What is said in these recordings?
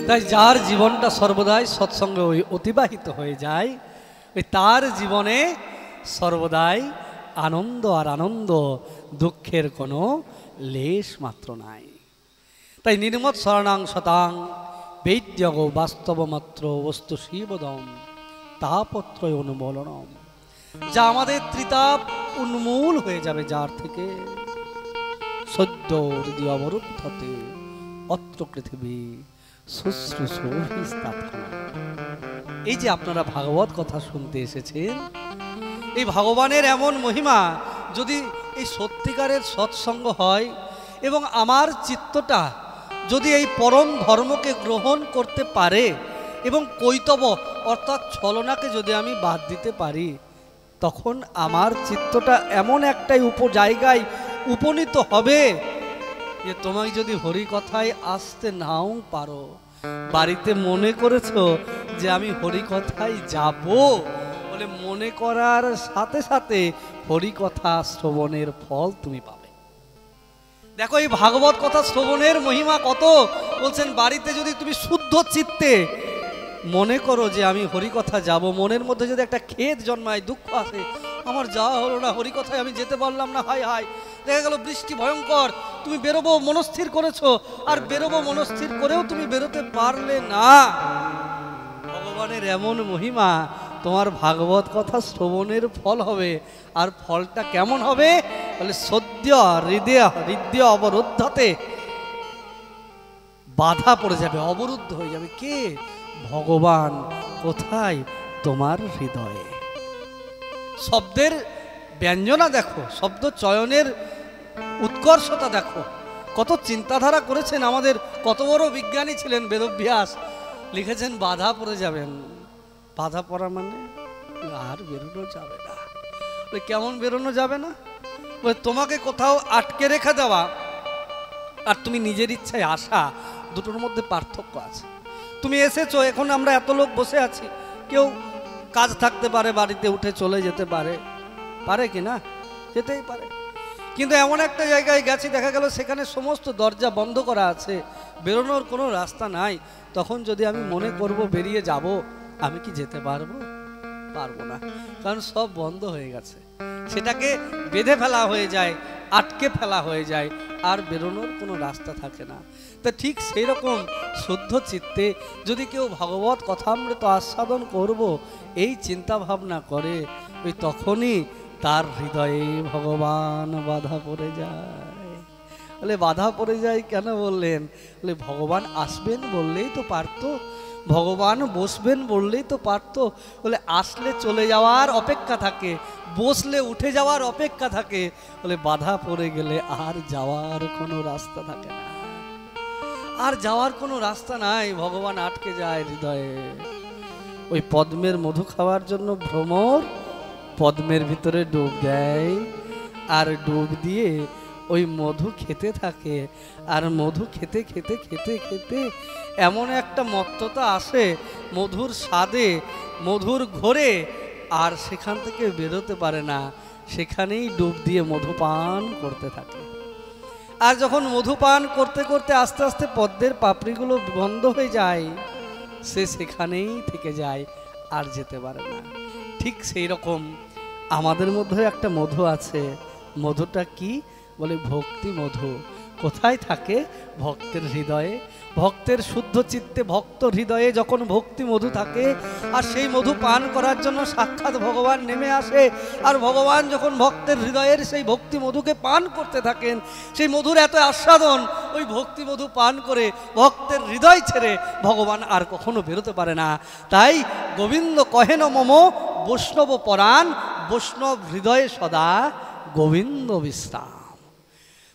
তাই যার জীবনটা সর্বদাই সৎসঙ্গে অতিবাহিত হয়ে যায়, ওই তার জীবনে সর্বদাই আনন্দ আর আনন্দ, দুঃখের কোনো লেশ মাত্র নাই। তাই নির্মৎ শরণাং শতাং বৈদ্যগ বাস্তবমাত্র বস্তু শিবদম তাপত্র অনুমোলনম। যা আমাদের ত্রিতাপ উন্মূল হয়ে যাবে, যার থেকে সদ্য হৃদয় অবরুদ্ধতে অত্র পৃথিবী শুশ্রূষা। এই যে আপনারা ভাগবত কথা শুনতে এসেছেন, এই ভগবানের এমন মহিমা যদি এই সত্যিকারের সৎসঙ্গ হয় এবং আমার চিত্তটা যদি এই পরম ধর্মকে গ্রহণ করতে পারে এবং কৈতব অর্থাৎ ছলনাকে যদি আমি বাদ দিতে পারি, তখন আমার চিত্তটা এমন একটাই জায়গায় উপনীত হবে যে তোমাকে যদি হরি কথায় আসতে নাও পারো, বাড়িতে মনে করেছো যে আমি হরি কথায় যাব বলে মনে করার সাথে সাথে হরি কথা শ্রবণের ফল তুমি পাবে। দেখো এই ভাগবত কথা শ্রবণের মহিমা কত। বলছেন বাড়িতে যদি তুমি শুদ্ধ চিত্তে মনে করো যে আমি হরি কথা যাব, মনের মধ্যে যদি একটা খেদ জন্মায়, দুঃখ আসে, আমার যাওয়া হলো না, হরি কথায় আমি যেতে পারলাম না, হায় হায়, দেখা গেল বৃষ্টি ভয়ঙ্কর, তুমি বেরোবো মনস্থির করেছো, আর বেরোবো মনস্থির করেও তুমি বেরোতে পারলে না। ভগবানের এমন মহিমা, তোমার ভাগবত কথা শ্রবণের ফল হবে। আর ফলটা কেমন হবে বলে সদ্য হৃদয় অবরুদ্ধতে বাধা পড়ে যাবে, অবরুদ্ধ হয়ে যাবে। কে? ভগবান। কোথায়? তোমার হৃদয়ে। শব্দের ব্যঞ্জনা দেখো, শব্দ চয়নের উৎকর্ষতা দেখো, কত চিন্তাধারা করেছেন আমাদের কত বড় বিজ্ঞানী ছিলেন বেদব্যাস, লিখেছেন বাধা পড়ে যাবেন। বাধা পড়া মানে আর বেরোনো যাবে না। কেমন বেরোনো যাবে না? তোমাকে কোথাও আটকে রেখে দেওয়া আর তুমি নিজের ইচ্ছায় আসা, দুটোর মধ্যে পার্থক্য আছে। তুমি এসেছো, এখন আমরা এত লোক বসে আছি, কেউ কাজ থাকতে পারে, বাড়িতে উঠে চলে যেতে পারে, পারে কি না? যেতেই পারে। কিন্তু এমন একটা জায়গায় গেছি, দেখা গেল সেখানে সমস্ত দরজা বন্ধ করা আছে, বেরোনোর কোনো রাস্তা নাই। তখন যদি আমি মনে করব বেরিয়ে যাব, আমি কি যেতে পারবো? পারবো না, কারণ সব বন্ধ হয়ে গেছে। সেটাকে বেঁধে ফেলা হয়ে যায়, আটকে ফেলা হয়ে যায়, আর বেরোনোর কোনো রাস্তা থাকে না। তা ঠিক সেই রকম শুদ্ধ চিত্তে যদি কেউ ভগবত কথামৃত আস্বাদন করব এই চিন্তা ভাবনা করে, ওই তখনই তার হৃদয়ে ভগবান বাধা পড়ে যায়। বলে বাধা পড়ে যায় কেন বললেন? বলে ভগবান আসবেন বললেই তো পারতো, ভগবান বসবেন বললেই তো পারতো। বলে আসলে চলে যাওয়ার অপেক্ষা থাকে, বসলে উঠে যাওয়ার অপেক্ষা থাকে। বলে বাধা পড়ে গেলে আর যাওয়ার কোনো রাস্তা থাকে না, আর যাওয়ার কোনো রাস্তা নাই। ভগবান আটকে যায় হৃদয়ে। ওই পদ্মের মধু খাওয়ার জন্য ভ্রমর পদ্মের ভিতরে ডুব দেয়, আর ডুব দিয়ে ওই মধু খেতে থাকে। আর মধু খেতে খেতে খেতে খেতে এমন একটা মত্ততা আসে মধুর স্বাদে, মধুর ঘোরে, আর সেখান থেকে বেরোতে পারে না। সেখানেই ডুব দিয়ে মধু পান করতে থাকে। আর যখন মধু পান করতে করতে আস্তে আস্তে পদ্মের পাপড়িগুলো বন্ধ হয়ে যায়, সে সেখানেই থেকে যায়, আর যেতে পারে না। ঠিক সেই রকম আমাদের মধ্যে একটা মধু আছে। মধুটা কি? বলে ভক্তি মধু। কোথায় থাকে? ভক্তের হৃদয়ে। ভক্তের শুদ্ধ চিত্তে ভক্ত হৃদয়ে যখন ভক্তি মধু থাকে, আর সেই মধু পান করার জন্য সাক্ষাৎ ভগবান নেমে আসে, আর ভগবান যখন ভক্তের হৃদয়ের সেই ভক্তি মধুকে পান করতে থাকেন, সেই মধুর এত আস্বাদন, ওই ভক্তি মধু পান করে ভক্তের হৃদয় ছেড়ে ভগবান আর কখনো বেরোতে পারে না। তাই গোবিন্দ কহেন মম বৈষ্ণব পরাণ, বৈষ্ণব হৃদয়ে সদা গোবিন্দ বিশ্রাম।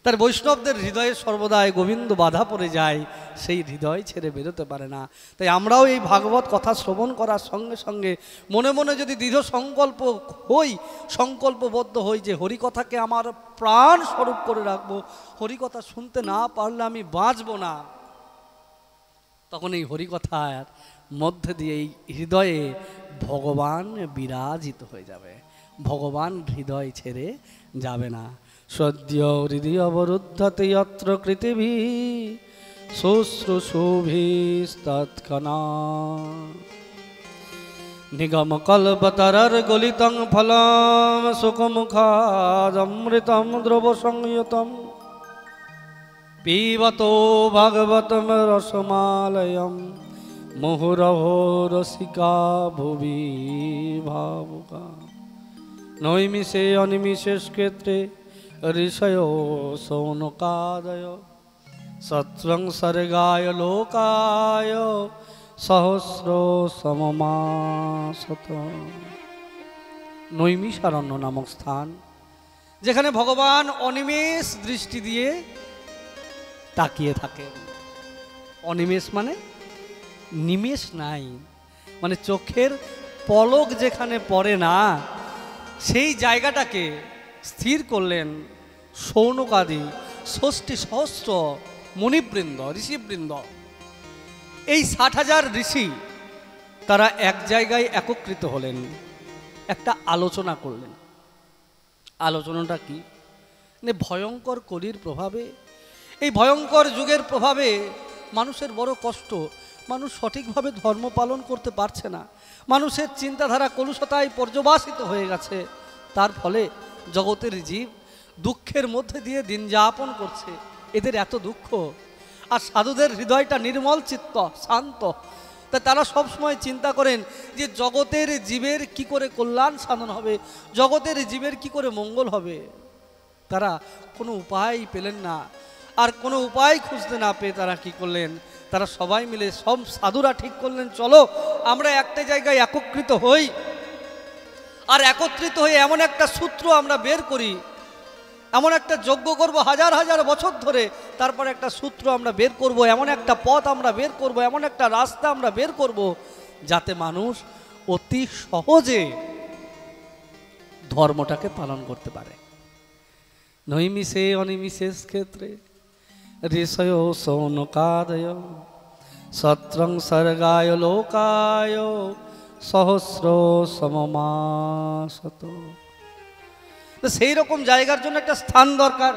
তার বৈষ্ণবদের হৃদয়ে সর্বদাই গোবিন্দ বাধা পড়ে যায়, সেই হৃদয় ছেড়ে বেরোতে পারে না। তাই আমরাও এই ভাগবত কথা শ্রবণ করার সঙ্গে সঙ্গে মনে মনে যদি দৃঢ় সংকল্পবদ্ধ হই যে হরিকথাকে আমার প্রাণ স্বরূপ করে রাখবো, হরিকথা শুনতে না পারলে আমি বাঁচব না, তখন এই হরিকথার মধ্যে দিয়ে এই হৃদয়ে ভগবান বিরাজিত হয়ে যাবে, ভগবান হৃদয় ছেড়ে যাবে না। সদ্য হৃদয় অবরুদ্ধতে যত্র পৃথিবী शुश्रूषुभिस्तत्कना निगमकल्पतरर्गलितं फलं सुखमुखादमृतं द्रवसंयुतं पीबतो भगवतं रसमालयं मुहुरहो रसिका भुवि भावुका नैमिषे अनिमिषे क्षेत्रे ऋषयो सौनकादय सत्वं सर्गाय लोकाय सहस्रो सममासत। নৈমিষারণ্য নামক স্থান, যেখানে ভগবান অনিমেষ দৃষ্টি দিয়ে তাকিয়ে থাকেন। অনিমেষ মানে নিমেষ নাই, মানে চোখের পলক যেখানে পড়ে না, সেই জায়গাটাকে স্থির করলেন সৌনকাদি ষষ্ঠী সহস্র মুনিবৃন্দ, ঋষিবৃন্দ। এই 60,000 ঋষি তারা এক জায়গায় একত্রিত হলেন, একটা আলোচনা করলেন। আলোচনাটা কি? ভয়ঙ্কর কলির প্রভাবে, এই ভয়ঙ্কর যুগের প্রভাবে মানুষের বড় কষ্ট, মানুষ সঠিকভাবে ধর্ম পালন করতে পারছে না, মানুষের চিন্তাধারা কলুষতায় পর্যবাসিত হয়ে গেছে। তার ফলে জগতের জীব দুঃখের মধ্যে দিয়ে দিন যাপন করছে। এদের এত দুঃখ, আর সাধুদের হৃদয়টা নির্মল চিত্ত, শান্ত। তা তারা সবসময় চিন্তা করেন যে জগতের জীবের কি করে কল্যাণ সাধন হবে, জগতের জীবের কি করে মঙ্গল হবে। তারা কোনো উপায় পেলেন না, আর কোনো উপায় খুঁজতে না পেয়ে তারা কি করলেন, তারা সবাই মিলে সব সাধুরা ঠিক করলেন, চলো আমরা একটা জায়গায় একত্রিত হই, আর একত্রিত হয়ে এমন একটা সূত্র আমরা বের করি, এমন একটা যজ্ঞ করব হাজার হাজার বছর ধরে, তারপর একটা সূত্র আমরা বের করব, এমন একটা পথ আমরা বের করব, এমন একটা রাস্তা আমরা বের করব, যাতে মানুষ অতি সহজে ধর্মটাকে পালন করতে পারে। নৈমিষে অনিমিষেষ ক্ষেত্রে ঋষয় সৌনকাদয় সত্রং সর্গায় লোকায় সহস্র সমমাসত। সেই রকম জায়গার জন্য একটা স্থান দরকার।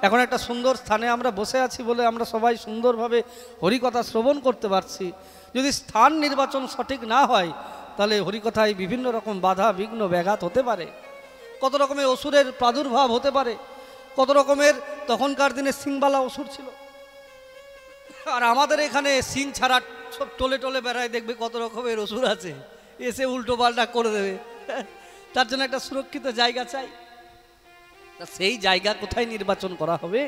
এখন একটা সুন্দর স্থানে আমরা বসে আছি বলে আমরা সবাই সুন্দরভাবে হরিকথা শ্রবণ করতে পারছি। যদি স্থান নির্বাচন সঠিক না হয়, তাহলে হরিকথায় বিভিন্ন রকম বাধা বিঘ্ন ব্যাঘাত হতে পারে, কত রকমের অসুরের প্রাদুর্ভাব হতে পারে, কত রকমের, তখনকার দিনে সিংবালা অসুর ছিল, আর আমাদের এখানে সিং ছাড়া সব টলে টলে বেড়ায়, দেখবে কত রকমের অসুর আছে, এসে উল্টো পাল্টা করে দেবে। তার জন্য একটা সুরক্ষিত জায়গা চাই। সেই জায়গা কোথায় নির্বাচন করা হবে?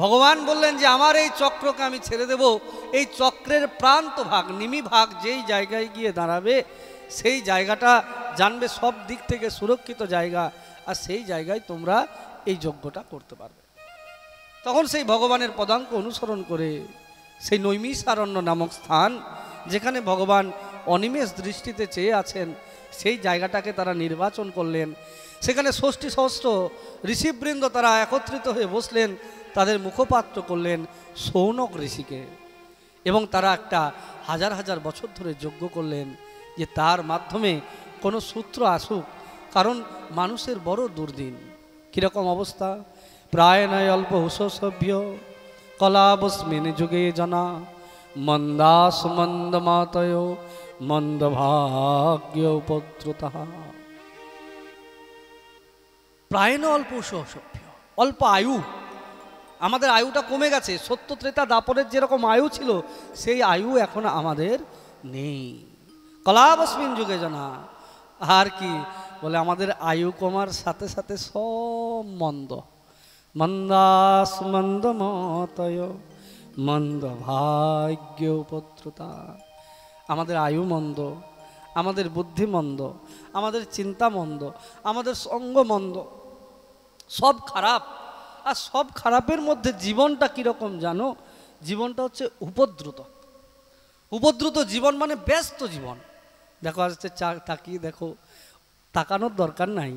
ভগবান বললেন যে আমার এই চক্রকে আমি ছেড়ে দেব, এই চক্রের প্রান্ত ভাগ, নিমি ভাগ যেই জায়গায় গিয়ে দাঁড়াবে, সেই জায়গাটা জানবে সব দিক থেকে সুরক্ষিত জায়গা, আর সেই জায়গায় তোমরা এই যজ্ঞটা করতে পারবে। তখন সেই ভগবানের পদাঙ্ক অনুসরণ করে সেই নৈমিষারণ্য নামক স্থান, যেখানে ভগবান অনিমেষ দৃষ্টিতে চেয়ে আছেন, সেই জায়গাটাকে তারা নির্বাচন করলেন। সেখানে ষষ্ঠী সহস্র ঋষিবৃন্দ তারা একত্রিত হয়ে বসলেন, তাদের মুখপাত্র করলেন সৌনক ঋষিকে, এবং তারা একটা হাজার হাজার বছর ধরে যজ্ঞ করলেন যে তার মাধ্যমে কোনো সূত্র আসুক, কারণ মানুষের বড় দুর্দিন। কীরকম অবস্থা? প্রায় নয় অল্প হুসভ্য কলাবস্মিন যুগে জনা মন্দাস মন্দ মাতয় মন্দ ভাগ্য উপদ্রুতা। প্রায় না অল্প সভ্য, অল্প আয়ু, আমাদের আয়ুটা কমে গেছে। সত্য ত্রেতা দাপরের যেরকম আয়ু ছিল, সেই আয়ু এখন আমাদের নেই। কলাবস্মিন যুগে জানা, আর কি বলে, আমাদের আয়ু কমার সাথে সাথে সব মন্দ, মন্দাস মন্দ মতয় মন্দ ভাগ্য উপদ্রুতা। আমাদের আয়ু মন্দ, আমাদের বুদ্ধি মন্দ, আমাদের চিন্তা মন্দ, আমাদের সঙ্গ মন্দ, সব খারাপ। আর সব খারাপের মধ্যে জীবনটা কীরকম জানো? জীবনটা হচ্ছে উপদ্রুত। উপদ্রুত জীবন মানে ব্যস্ত জীবন। দেখো আজকে তাকিয়ে দেখো, তাকানোর দরকার নাই।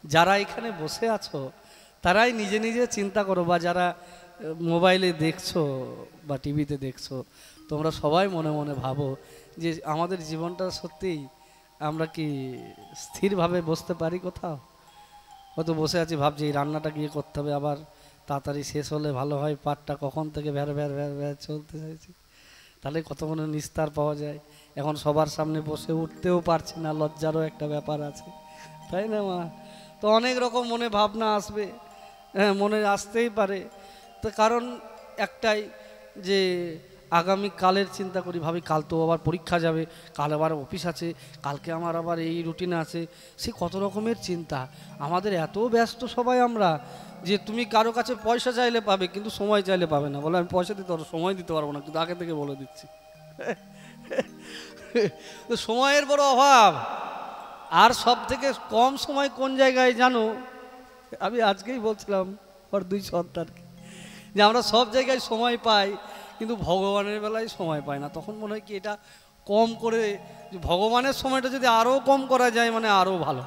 যারা এখানে বসে আছো তারাই নিজে নিজে চিন্তা করো, বা যারা মোবাইলে দেখছো বা টিভিতে দেখছো, তোমরা সবাই মনে মনে ভাবো যে আমাদের জীবনটা সত্যিই আমরা কি স্থিরভাবে বসতে পারি কোথাও? হয়তো বসে আছি, ভাবছি এই রান্নাটা গিয়ে করতে হবে, আবার তাড়াতাড়ি শেষ হলে ভালো হয়, পাঠটা কখন থেকে ভ্যার ভ্যার ভ্যার ভ্যার চলতে চাইছে, তাহলে কত মনে নিস্তার পাওয়া যায়। এখন সবার সামনে বসে উঠতেও পারছি না, লজ্জারও একটা ব্যাপার আছে, তাই না মা? তো অনেক রকম মনে ভাবনা আসবে, হ্যাঁ মনে আসতেই পারে। তো কারণ একটাই যে আগামী কালের চিন্তা করি, ভাবি কাল তো আবার পরীক্ষা যাবে, কাল আবার অফিস আছে, কালকে আমার আবার এই রুটিন আছে, সে কত রকমের চিন্তা। আমাদের এত ব্যস্ত সবাই আমরা যে তুমি কারো কাছে পয়সা চাইলে পাবে, কিন্তু সময় চাইলে পাবে না। বলে আমি পয়সা দিতে পারবো, সময় দিতে পারবো না, কিন্তু আগে থেকে বলে দিচ্ছি। তো সময়ের বড় অভাব। আর সব থেকে কম সময় কোন জায়গায় জানো? আমি আজকেই বলছিলাম ওর 2 সন্তানকে যে আমরা সব জায়গায় সময় পাই, কিন্তু ভগবানের বেলায় সময় পাই না। তখন মনে হয় কি এটা কম করে, ভগবানের সময়টা যদি আরও কম করা যায় মানে আরও ভালো।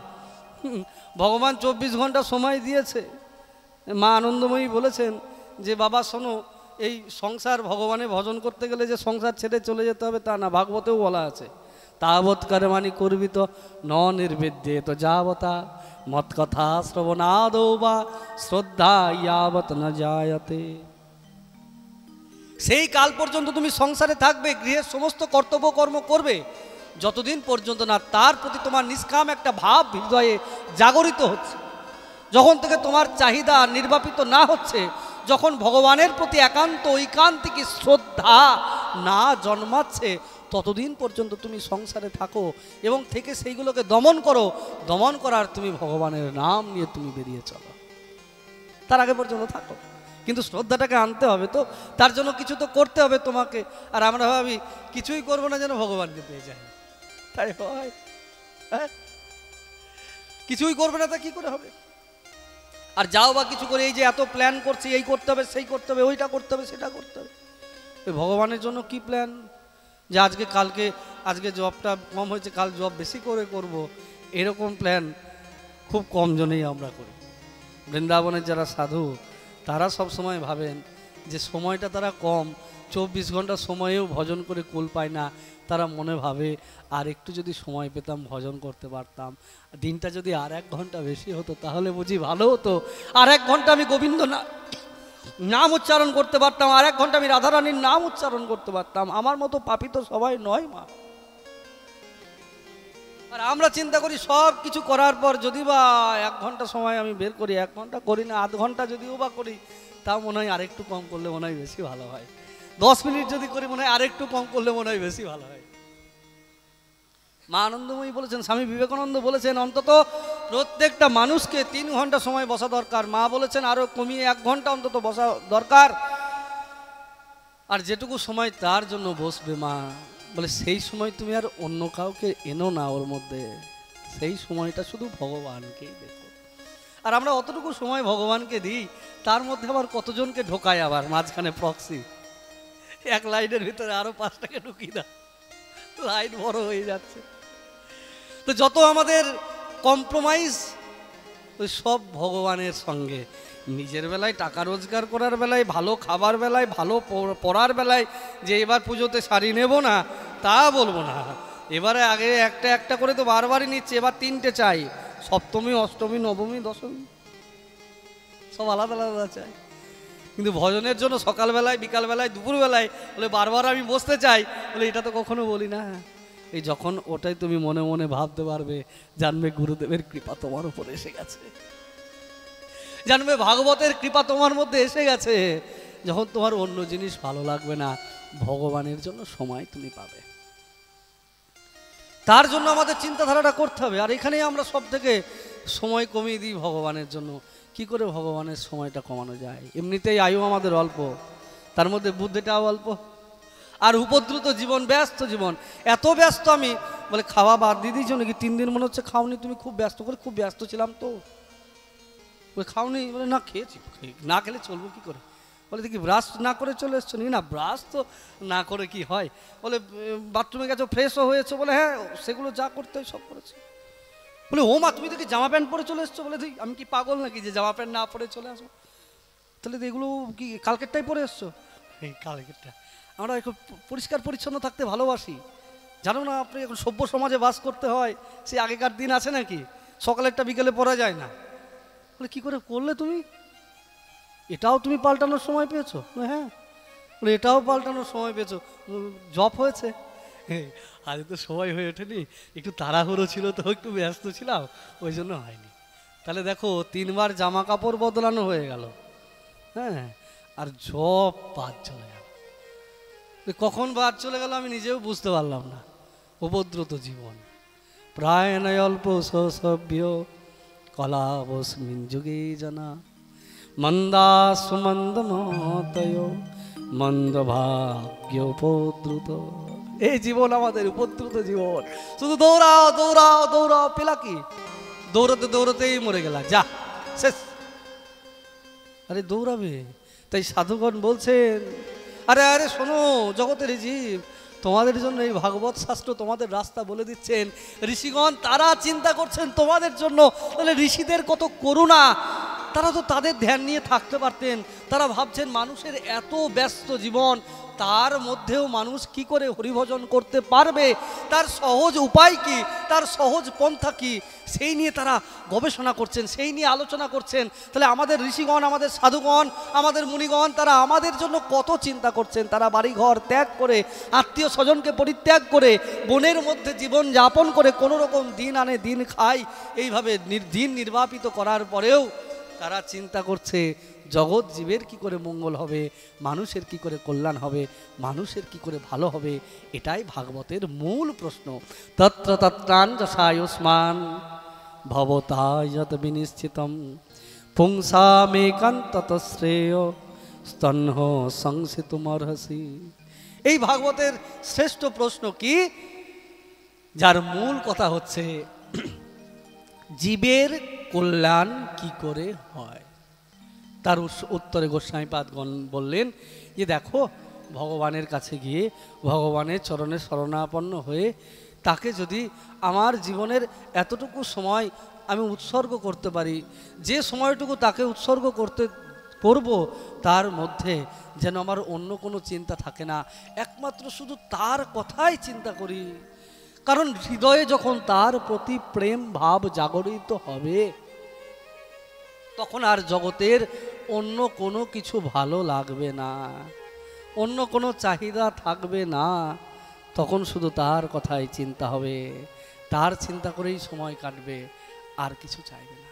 ভগবান 24 ঘন্টা সময় দিয়েছে। মা আনন্দময়ী বলেছেন যে বাবা শোনো, এই সংসার ভগবানের ভজন করতে গেলে যে সংসার ছেড়ে চলে যেতে হবে তা না, ভাগবতেও বলা আছে তাবৎ কর্মাণি করবিত ন নির্বিদ্যে তো যাবতা মত কথা শ্রবণাদৌ বা শ্রদ্ধা ইয়াবত না জায়তে। সেই কাল পর্যন্ত তুমি সংসারে থাকবে, গৃহের সমস্ত কর্তব্য কর্ম করবে, যতদিন পর্যন্ত না তার প্রতি তোমার নিষ্কাম একটা ভাব হৃদয়ে জাগরিত হচ্ছে, যখন থেকে তোমার চাহিদা নির্বাপিত না হচ্ছে, যখন ভগবানের প্রতি একান্ত ঐকান্তিক শ্রদ্ধা না জন্মাচ্ছে, ততদিন পর্যন্ত তুমি সংসারে থাকো এবং থেকে সেইগুলোকে দমন করো। দমন করার তুমি ভগবানের নাম নিয়ে তুমি বেরিয়ে চলো, তার আগে পর্যন্ত থাকো। কিন্তু শ্রদ্ধাটাকে আনতে হবে, তো তার জন্য কিছু তো করতে হবে তোমাকে। আর আমরা ভাবি কিছুই করবো না যেন ভগবানকে পেয়ে যাই, তাই হয়? হ্যাঁ, কিছুই করবে না তা কি করে হবে? আর যাও বা কিছু করে, এই যে এত প্ল্যান করছি, এই করতে হবে, সেই করতে হবে, ওইটা করতে হবে, সেটা করতে হবে, ভগবানের জন্য কি প্ল্যান? যে আজকে কালকে, আজকে জবটা কম হয়েছে কাল জব বেশি করে করব, এরকম প্ল্যান খুব কম জনেই আমরা করি। বৃন্দাবনের যারা সাধু তারা সব সময় ভাবেন যে সময়টা তারা কম, 24 ঘন্টা সময়েও ভজন করে কুল পায় না। তারা মনে ভাবে আর একটু যদি সময় পেতাম ভজন করতে পারতাম, দিনটা যদি আর 1 ঘন্টা বেশি হতো তাহলে বুঝি ভালো হতো। আর 1 ঘন্টা আমি গোবিন্দ নাম উচ্চারণ করতে পারতাম, আর 1 ঘন্টা আমি রাধারানীর নাম উচ্চারণ করতে পারতাম। আমার মতো পাপী তো সবাই নয় মা। আর আমরা চিন্তা করি সব কিছু করার পর যদি বা 1 ঘন্টা সময় আমি বের করি, 1 ঘন্টা করি না, আধ ঘন্টা যদিও বা করি, তাও মনে হয় আরেকটু কম করলে মনে হয় বেশি ভালো হয়। 10 মিনিট যদি করি মনে হয় আরেকটু কম করলে মনে হয় বেশি ভালো হয়। মা আনন্দময়ী বলেছেন, স্বামী বিবেকানন্দ বলেছেন অন্তত প্রত্যেকটা মানুষকে 3 ঘন্টা সময় বসা দরকার। মা বলেছেন আরো কমিয়ে 1 ঘন্টা অন্তত বসা দরকার। আর যেটুকু সময় তার জন্য বসবে মা বলে, সেই সময় তুমি আর অন্য কাউকে এনো না ওর মধ্যে, সেই সময়টা শুধু ভগবানকেই দেখো। আর আমরা অতটুকু সময় ভগবানকে দিই, তার মধ্যে আবার কতজনকে ঢোকায়, আবার মাঝখানে প্রক্সি, 1 লাইনের ভিতরে আরো 5টাকে ঢুকি না, লাইন বড় হয়ে যাচ্ছে। তো যত আমাদের কম্প্রোমাইজ ওই সব ভগবানের সঙ্গে, নিজের বেলায় টাকা রোজগার করার বেলায়, ভালো খাবার বেলায়, ভালো পড়ার বেলায় যে এবার পুজোতে শাড়ি নেব না তা বলবো না, এবারে আগে একটা একটা করে তো বারবারই নিচ্ছে, এবার 3টে চাই, সপ্তমী অষ্টমী নবমী দশমী সব আলাদা আলাদা চাই। কিন্তু ভজনের জন্য সকালবেলায় বিকালবেলায় দুপুরবেলায় বলে বারবার আমি বসতে চাই, বলে এটা তো কখনো বলি না। এই যখন ওটাই তুমি মনে মনে ভাবতে পারবে, জানবে গুরুদেবের কৃপা তোমার উপর এসে গেছে, জানবে ভাগবতের কৃপা তোমার মধ্যে এসে গেছে। যখন তোমার অন্য জিনিস ভালো লাগবে না, ভগবানের জন্য সময় তুমি পাবে। তার জন্য আমাদের চিন্তাধারাটা করতে হবে। আর এখানেই আমরা সব থেকে সময় কমিয়ে দিই ভগবানের জন্য। কি করে ভগবানের সময়টা কমানো যায়? এমনিতেই আয়ু আমাদের অল্প, তার মধ্যে বুদ্ধিটাও অল্প, আর উপদ্রুত জীবন, ব্যস্ত জীবন। এত ব্যস্ত আমি বলে খাওয়া বাদ দিয়ে দিয়েছো নাকি? 3 দিন মনে হচ্ছে খাওনি তুমি, খুব ব্যস্ত করে, খুব ব্যস্ত ছিলাম তো। বলে খাওনি? বলে না খেয়েছি, না খেলে চলবো কি করে? বলে দেখি ব্রাশ না করে চলে এসছো নাকি? না ব্রাশ তো না করে কি হয়? বলে বাথরুমে গেছো, ফ্রেশও হয়েছো? বলে হ্যাঁ, সেগুলো যা করতে হয় সব করেছি। বলে ও মা, তুমি দেখি জামা প্যান্ট পরে চলে এসছো? বলে দেখি আমি কি পাগল নাকি যে জামা প্যান্ট না পরে চলে আসবো? তাহলে এগুলো কি কালকেরটাই পরে এসছো? এই কালকেরটা। আমরা একটু পরিষ্কার পরিচ্ছন্ন থাকতে ভালোবাসি, জানো না? আপনি এখন সভ্য সমাজে বাস করতে হয়, সে আগেকার দিন আছে নাকি? সকালেরটা বিকেলে পরা যায় না। বলে কি করে করলে তুমি? এটাও তুমি পাল্টানোর সময় পেয়েছো? হ্যাঁ। বলে এটাও পাল্টানোর সময় পেয়েছো? জপ হয়েছে? আজ তো সময় হয়ে ওঠেনি, একটু তাড়াহুড়ো ছিল তো, একটু ব্যস্ত ছিলাম, ওই জন্য হয়নি। তাহলে দেখো 3 বার জামা কাপড় বদলানো হয়ে গেল, হ্যাঁ, আর জপ বাদ চলে গেল। কখন বাদ চলে গেল আমি নিজেও বুঝতে পারলাম না। উপদ্রুত জীবন, প্রায় নয় অল্প সভ্য কলাবস্মিন যুগে জানা মন্দা সুমন্দ মতয় মন্দ ভাগ্য উপদ্রুত। এই জীবন আমাদের উপদ্রুত জীবন, শুধু দৌড়াও দৌড়াও দৌড়াও, পেলা কি? দৌড়াতে দৌড়াতেই মরে গেলা, যা শেষ। আরে দৌড়াবে, তাই সাধুগণ বলছেন, আরে আরে শোনো জগতের জীব, তোমাদের জন্য এই ভাগবত শাস্ত্র তোমাদের রাস্তা বলে দিচ্ছেন। ঋষিগণ তারা চিন্তা করছেন তোমাদের জন্য, তাহলে ঋষিদের কত করুণা, তারা তো তাদের ধ্যান নিয়ে থাকতে পারতেন। তারা ভাবছেন মানুষের এত ব্যস্ত জীবন, তার মধ্যেও মানুষ কি করে হরিভজন করতে পারবে, তার সহজ উপায় কি, তার সহজ পন্থা কি, সেই নিয়ে তারা গবেষণা করছেন, সেই নিয়ে আলোচনা করছেন। তাহলে আমাদের ঋষিগণ, আমাদের সাধুগণ, আমাদের মুনিগণ, তারা আমাদের জন্য কত চিন্তা করছেন। তারা বাড়িঘর ত্যাগ করে, আত্মীয় স্বজনকে পরিত্যাগ করে, বনের মধ্যে জীবন যাপন করে, কোনো রকম দিন আনে দিন খায়, এইভাবে দিন নির্বাপিত করার পরেও তারা চিন্তা করছে জগৎ জীবের কি করে মঙ্গল হবে, মানুষের কি করে কল্যাণ হবে, মানুষের কি করে ভালো হবে। এটাই ভাগবতের মূল প্রশ্ন। তত্র তত্রাঞ্জসায়ুষ্মান ভবতায়ত বিনিশ্চিতম পুংসামেকান্তত শ্রেয় স্তন্হ সংসিতুমর্হসি। এই ভাগবতের শ্রেষ্ঠ প্রশ্ন কি, যার মূল কথা হচ্ছে জীবের কল্যাণ কি করে হয়। তার উত্তরে গোস্বামীপাদগণ বললেন যে দেখো, ভগবানের কাছে গিয়ে ভগবানের চরণে শরণাপন্ন হয়ে তাকে যদি আমার জীবনের এতটুকু সময় আমি উৎসর্গ করতে পারি, যে সময়টুকু তাকে উৎসর্গ করব তার মধ্যে যেন আমার অন্য কোনো চিন্তা থাকে না, একমাত্র শুধু তার কথাই চিন্তা করি। কারণ হৃদয়ে যখন তার প্রতি প্রেম ভাব জাগরিত হবে, তখন আর জগতের অন্য কোনো কিছু ভালো লাগবে না, অন্য কোনো চাহিদা থাকবে না, তখন শুধু তার কথাই চিন্তা হবে, তার চিন্তা করেই সময় কাটবে, আর কিছু চাইবে না।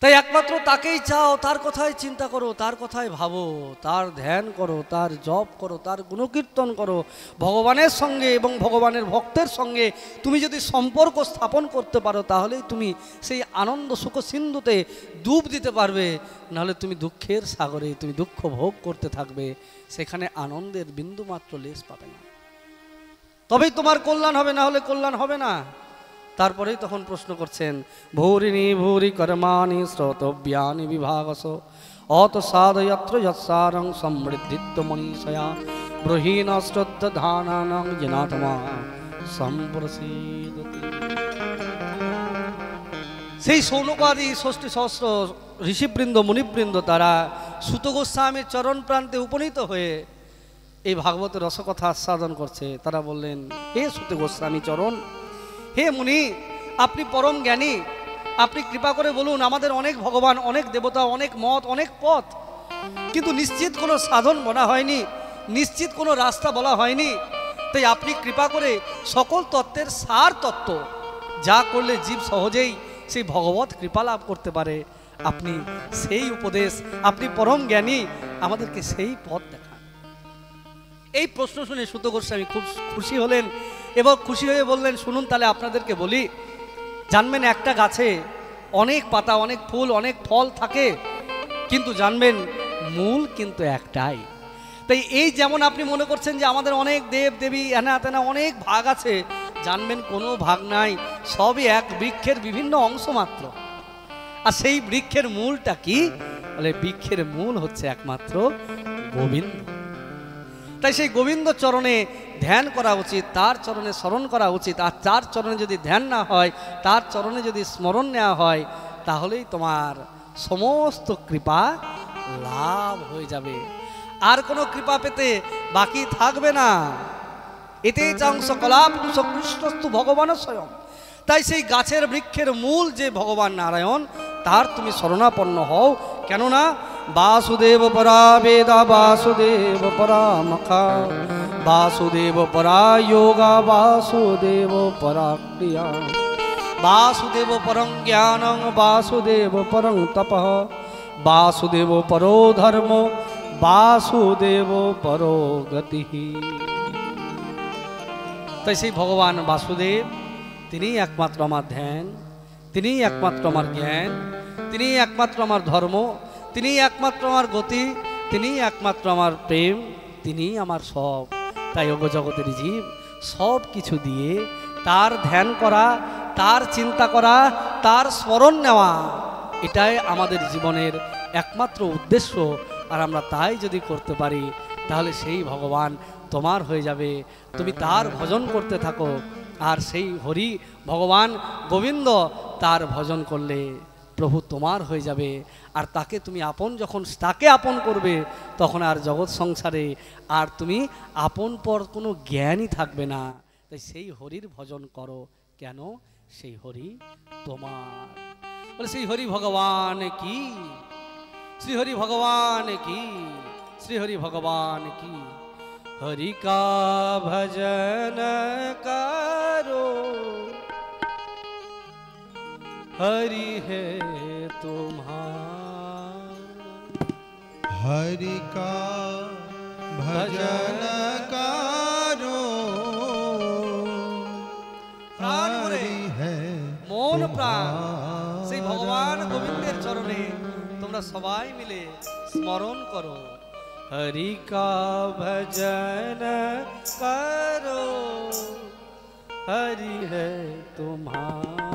তাই একমাত্র তাকেই চাও, তার কথাই চিন্তা করো, তার কথাই ভাবো, তার ধ্যান করো, তার জপ করো, তার গুণকীর্তন করো। ভগবানের সঙ্গে এবং ভগবানের ভক্তের সঙ্গে তুমি যদি সম্পর্ক স্থাপন করতে পারো, তাহলেই তুমি সেই আনন্দ সুখ সিন্ধুতে ডুব দিতে পারবে। নাহলে তুমি দুঃখের সাগরে তুমি দুঃখ ভোগ করতে থাকবে, সেখানে আনন্দের বিন্দুমাত্র লেশ পাবে না। তবেই তোমার কল্যাণ হবে, না হলে কল্যাণ হবে না। তারপরেই তখন প্রশ্ন করছেন, ভূরিণী ভূরি কর্মাণি শ্রোতব্যানি বিভাগস অত সাধয়ত্র যৎসারং সমৃদ্ধিত্ব মনীষয়া ব্রহীন শ্রদ্ধ ধানানং জনাতমা সম্প্রসীদতি। সেই সৌনকাদি ৬০ সহস্র ঋষিবৃন্দ মুনিবৃন্দ তারা সুত গোস্বামীর চরণ প্রান্তে উপনীত হয়ে এই ভাগবতের রসকথা আস্বাদন করছে। তারা বললেন, হে সুত গোস্বামী চরণ, হে মুনি, আপনি পরম জ্ঞানী, আপনি কৃপা করে বলুন, আমাদের অনেক ভগবান, অনেক দেবতা, অনেক মত, অনেক পথ, কিন্তু নিশ্চিত কোনো সাধন বলা হয়নি, নিশ্চিত কোনো রাস্তা বলা হয়নি। তাই আপনি কৃপা করে সকল তত্ত্বের সার তত্ত্ব, যা করলে জীব সহজেই সেই ভগবত কৃপা লাভ করতে পারে, আপনি সেই উপদেশ, আপনি পরম জ্ঞানী, আমাদেরকে সেই পথ দেখান। এই প্রশ্ন শুনে সুত গোস্বামী খুব খুশি হলেন এবং খুশি হয়ে বললেন, শুনুন তাহলে আপনাদেরকে বলি, জানবেন একটা গাছে অনেক পাতা, অনেক ফুল, অনেক ফল থাকে, কিন্তু জানবেন মূল কিন্তু একটাই। তাই এই যেমন আপনি মনে করছেন যে আমাদের অনেক দেব দেবী এনা তেনা অনেক ভাগ আছে, জানবেন কোনো ভাগ নাই, সবই এক বৃক্ষের বিভিন্ন অংশ মাত্র। আর সেই বৃক্ষের মূলটা কি? বলে বৃক্ষের মূল হচ্ছে একমাত্র গোবিন্দ। তাই সেই গোবিন্দ চরণে ধ্যান করা উচিত, তার চরণে স্মরণ করা উচিত। আর তার চরণে যদি ধ্যান না হয়, তার চরণে যদি স্মরণ নেওয়া হয়, তাহলেই তোমার সমস্ত কৃপা লাভ হয়ে যাবে, আর কোনো কৃপা পেতে বাকি থাকবে না। এতে চাংশ কলাপুরুষ কৃষ্ণস্তু ভগবান স্বয়ং। তাই সেই গাছের বৃক্ষের মূল যে ভগবান নারায়ণ, তার তুমি শরণাপন্ন হও। কেননা বাসুদেব পরা বেদা, বাসুদেব পরা মখা, বাসুদেব পরা যোগা, বাসুদেব পরা ক্রিয়া, বাসুদেব পরং জ্ঞানং, বাসুদেব পরং তপঃ, বাসুদেব পরো ধর্ম, বাসুদেব পরো গতি। তাই সেই ভগবান বাসুদেব তিনি একমাত্র আমার ধ্যান, তিনি একমাত্র আমার জ্ঞান, তিনি একমাত্র আমার ধর্ম, তিনি একমাত্র আমার গতি, তিনি একমাত্র আমার প্রেম, তিনি আমার সব। তাই ওগো জগতের জীব, সব কিছু দিয়ে তার ধ্যান করা, তার চিন্তা করা, তার স্মরণ নেওয়া, এটাই আমাদের জীবনের একমাত্র উদ্দেশ্য। আর আমরা তাই যদি করতে পারি তাহলে সেই ভগবান তোমার হয়ে যাবে। তুমি তার ভজন করতে থাকো, আর সেই হরি ভগবান গোবিন্দ তার ভজন করলে প্রভু তোমার হয়ে যাবে। আর তাকে তুমি আপন, যখন তাকে আপন করবে তখন আর জগৎ সংসারে আর তুমি আপন পর কোনো জ্ঞানই থাকবে না। তাই সেই হরির ভজন করো। কেন? সেই হরি তোমার। বলে শ্রী হরি ভগবান কি, শ্রী হরি ভগবান কি, শ্রী হরি ভগবান কি। हरि का भजन करो, हरि है तुम्हारा। हरि का भजन करो, हरि है মন প্রাণ সেই ভগবান গোবিন্দের চরণে তোমরা সবাই মিলে স্মরণ করো। हरि का भजन करो, हरि है तुम्हारा।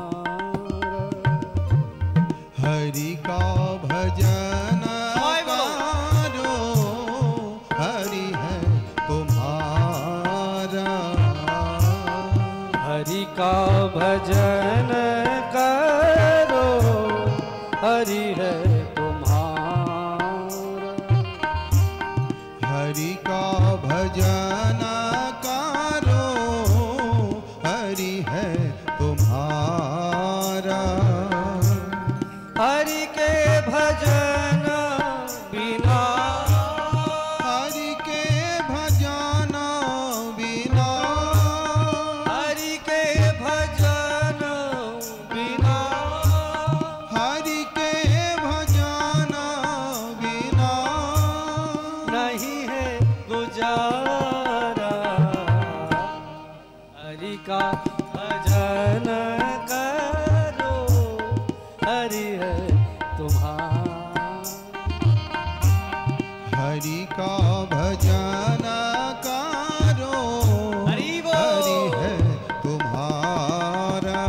हरि का भजन करो, हरि है तुम्हारा। हरि का भजन करो, हरि है हरि का भजन करो, हरि है तुम्हारा। हरि के भजन बिना, हरि के भजन बिना, हरि के भजन बिना, हरि के भजन बिना नहीं है गुजारा। हरि का भजन करो, हरि है तुम्हारा। हरि का भजन करो, हरि बोल। हरि है तुम्हारा।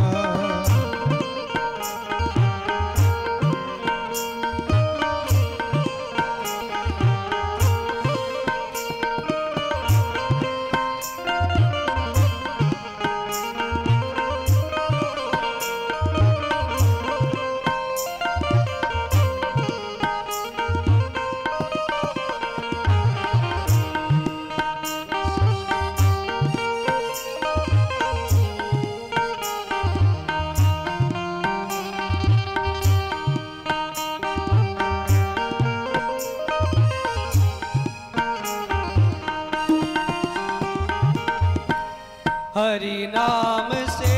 हरि नाम से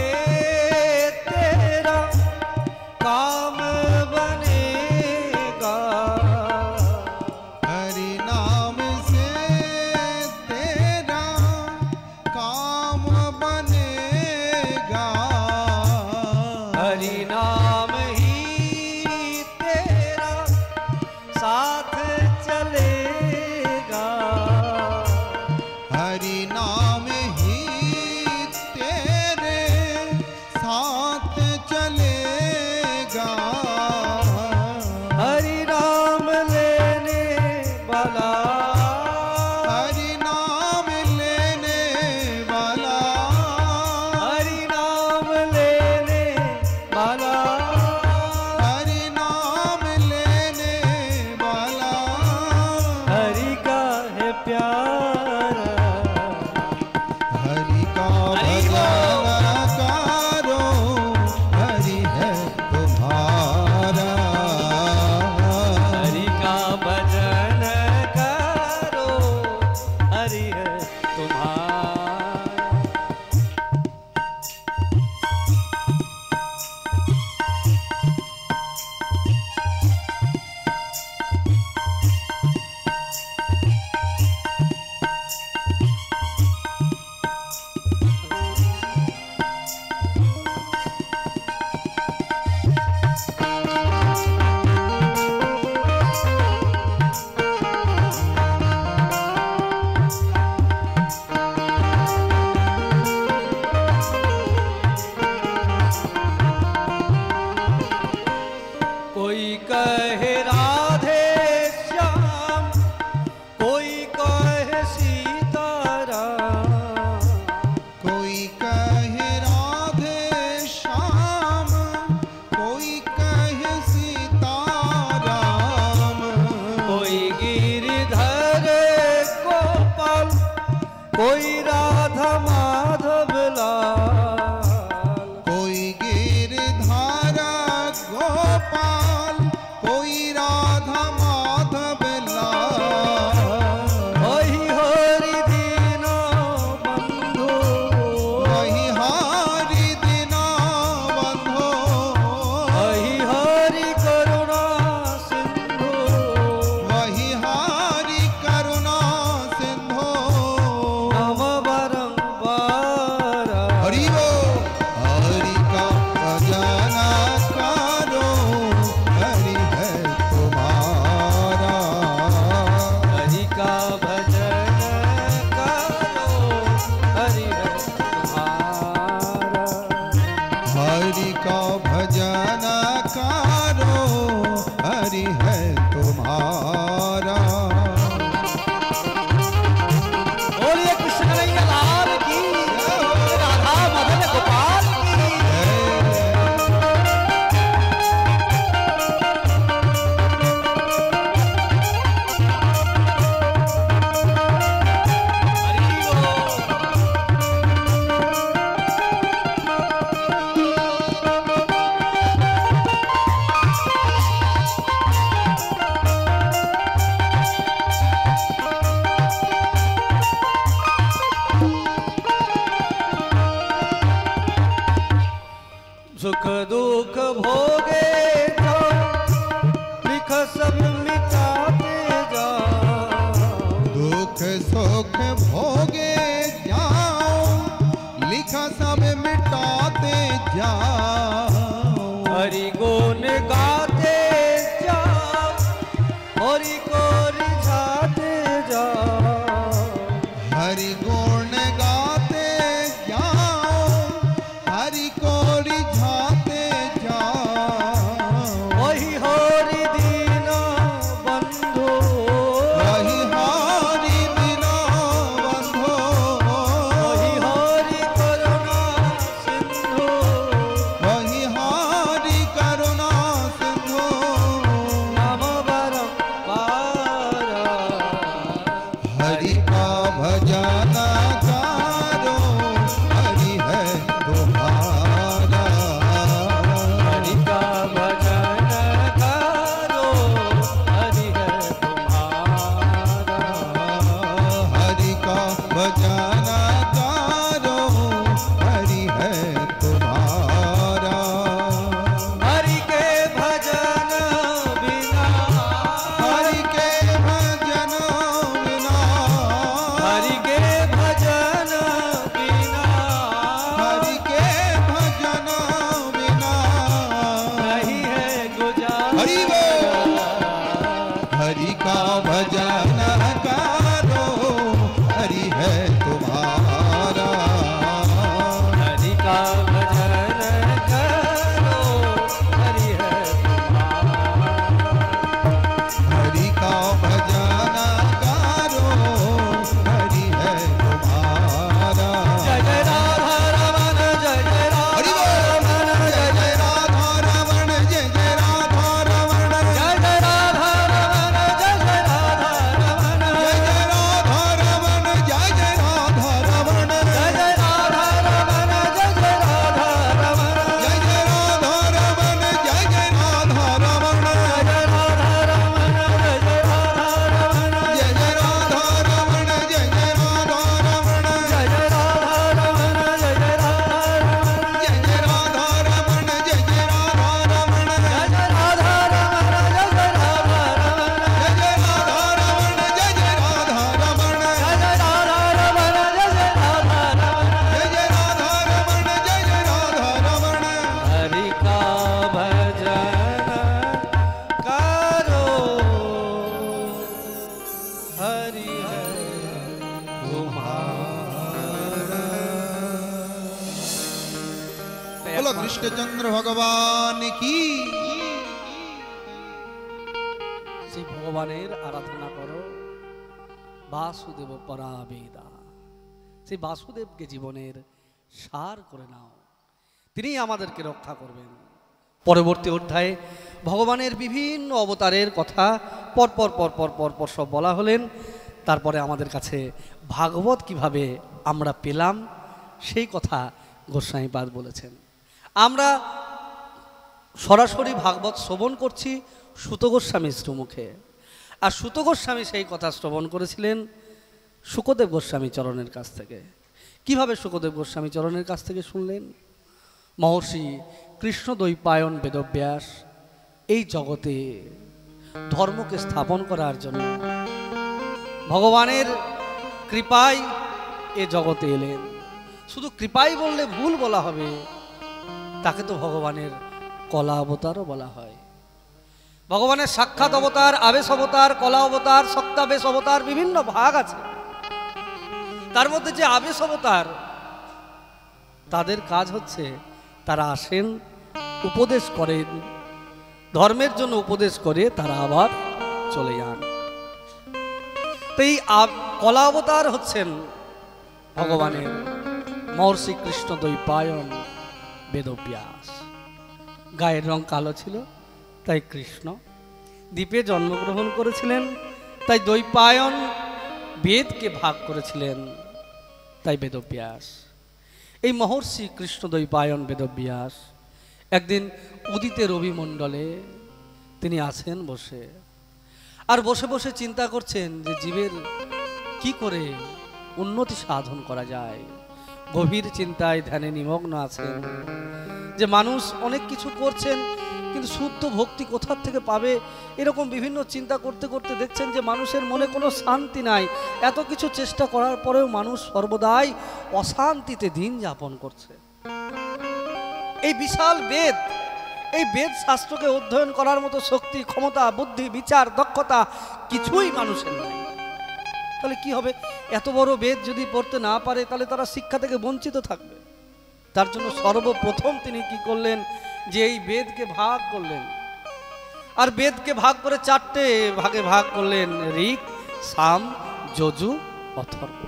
तेरा काम बनेगा, हरि नाम से तेरा काम बनेगा। हरि नाम ही तेरा साथ चलेगा। हरि नाम ही तेरे साथ चलेगा। हरि नाम लेने वाला, हरि नाम लेने वाला, हरि नाम लेने वाला, हरि नाम लेने वाला कोई राधा माधव लाल, कोई गिरधारा गोपाल, कोई राधा माधव लाल। वही हरि दीनो बंधु, वही हरि दीनो बंधु, वही हरि करुणा सिंधु, वही हरि करुणा सिंधु। नम बारंबार। हरि वो हरि का भजन करो, हरि है तुम्हारा। हरि का भजन करो, हरि है तुम्हारा। हरि का भजन करो, हरि है तुम्हारा। बोलिए कृष्ण कन्हैया लाल की, राधा मदन गोपाल की। हरि बोल। सुख दुख भोगे तो लिख सब मिटाते जाओ। दुख सुख भोगे जाओ, लिखा सब मिटाते जाओ। हरि गुण गाते जाओ, हरि को रिझाते जाओ। हरि गुण गाते जाओ, हरि को रिझाते जाओ। वही हरि दीनो बंधु, वही हरि दीनो बंधु, वही हरि करुणा सिंधु, वही हरि करुणा सिंधु। नम बारंबार। हरि का भजन करो, हरि है तुम्हारा। हरि का भजन करो, हरि है तुम्हारा। हरि का भजन करो, हरि है तुम्हारा। हरि के भजन बिना, हरि के भजन बिना, हरि के भजन बिना, हरि के भजन बिना नहीं है गुजारा। हरि बोल। हरि का भजन करो, हरि है तुम्हारा। हरि का भजन करो, हरि है तुम्हारा। हरि का भजन करो, हरि है तुम्हारा। जय जय राधा रमन, जय जय हरि राधा बोल। रमन, जय जय राधा रमण, जय जय राधा रमण, जय जय राधा रमन, जय जय राधा रमन, जय जय राधा रमण, जय जय राधा रमण, जय जय राधा रमन, जय जय राधा रमन, जय जय राधा रमण, जय जय राधा रमण, जय जय राधा रमन, जय जय राधा रमन, जय जय राधा रमण, जय जय राधा रमण, जय जय राधा रमन, जय जय राधा रमन, जय जय राधा रमण, जय जय राधा रमण, जय जय राधा रमन, जय जय राधा रमन, जय जय राधा रमण, जय जय राधा रमण, जय जय राधा रमन, जय जय राधा रमन। जय जय राधा रमण, जय जय राधा रमण। हरि का भजन करो, हरि है तुम्हारा। बोलो कृष्णचंद्र भगवान की। সেই ভগবানের আরাধনা করো। বাসুদেব পরাবেদা, সেই বাসুদেবকে জীবনের সার করে নাও, তিনি আমাদেরকে রক্ষা করবেন। পরবর্তী অধ্যায়ে ভগবানের বিভিন্ন অবতারের কথা পরপর পরপর পরপর সব বলা হলেন। তারপরে আমাদের কাছে ভাগবত কিভাবে আমরা পেলাম সেই কথা গোস্বামীপাদ বলেছেন। আমরা সরাসরি ভাগবত শ্রবণ করছি সুত গোস্বামীর শ্রীমুখে, আর সুত গোস্বামী সেই কথা শ্রবণ করেছিলেন শুকদেব গোস্বামী চরণের কাছ থেকে। কিভাবে শুকদেব গোস্বামী চরণের কাছ থেকে শুনলেন? মহর্ষি কৃষ্ণদ্বৈপায়ন বেদব্যাস এই জগতে ধর্মকে স্থাপন করার জন্য ভগবানের কৃপায় এ জগতে এলেন। শুধু কৃপাই বললে ভুল বলা হবে, তাকে তো ভগবানের কলা অবতারও বলা হয়। ভগবানের সাক্ষাৎ অবতার, আবেশ অবতার, কলা অবতার, সত্যাবেশ অবতার, বিভিন্ন ভাগ আছে। তার মধ্যে যে আবেশ অবতার, তাদের কাজ হচ্ছে তারা আসেন, উপদেশ করেন, ধর্মের জন্য উপদেশ করে তারা আবার চলে যান। তো এই কলা অবতার হচ্ছেন ভগবানের মহর্ষি কৃষ্ণদ্বৈপায়ন বেদব্যাস। গায়ের রং কালো ছিল, তাই কৃষ্ণ। দ্বীপে জন্মগ্রহণ করেছিলেন, তাই দ্বৈপায়ন। বেদকে ভাগ করেছিলেন, তাই বেদব্যাস। এই মহর্ষি কৃষ্ণদ্বৈপায়ন বেদব্যাস একদিন উদিতে রবিমণ্ডলে তিনি আছেন বসে, আর বসে বসে চিন্তা করছেন যে জীবের কি করে উন্নতি সাধন করা যায়। গভীর চিন্তায় ধ্যানে নিমগ্ন আছেন যে মানুষ অনেক কিছু করছেন, কিন্তু শুদ্ধ ভক্তি কোথার থেকে পাবে, এরকম বিভিন্ন চিন্তা করতে করতে দেখছেন যে মানুষের মনে কোনো শান্তি নাই। এত কিছু চেষ্টা করার পরেও মানুষ সর্বদাই অশান্তিতে দিন যাপন করছে। এই বিশাল বেদ, এই বেদ শাস্ত্রকে অধ্যয়ন করার মতো শক্তি, ক্ষমতা, বুদ্ধি, বিচার, দক্ষতা কিছুই মানুষের নাই। তাহলে কি হবে? এত বড় বেদ যদি পড়তে না পারে, তাহলে তারা শিক্ষা থেকে বঞ্চিত থাকবে। তার জন্য সর্বপ্রথম তিনি কি করলেন, যে এই বেদকে ভাগ করলেন, আর বেদকে ভাগ করে 4টে ভাগে ভাগ করলেন, ঋক, সাম, যজু, অথর্ব।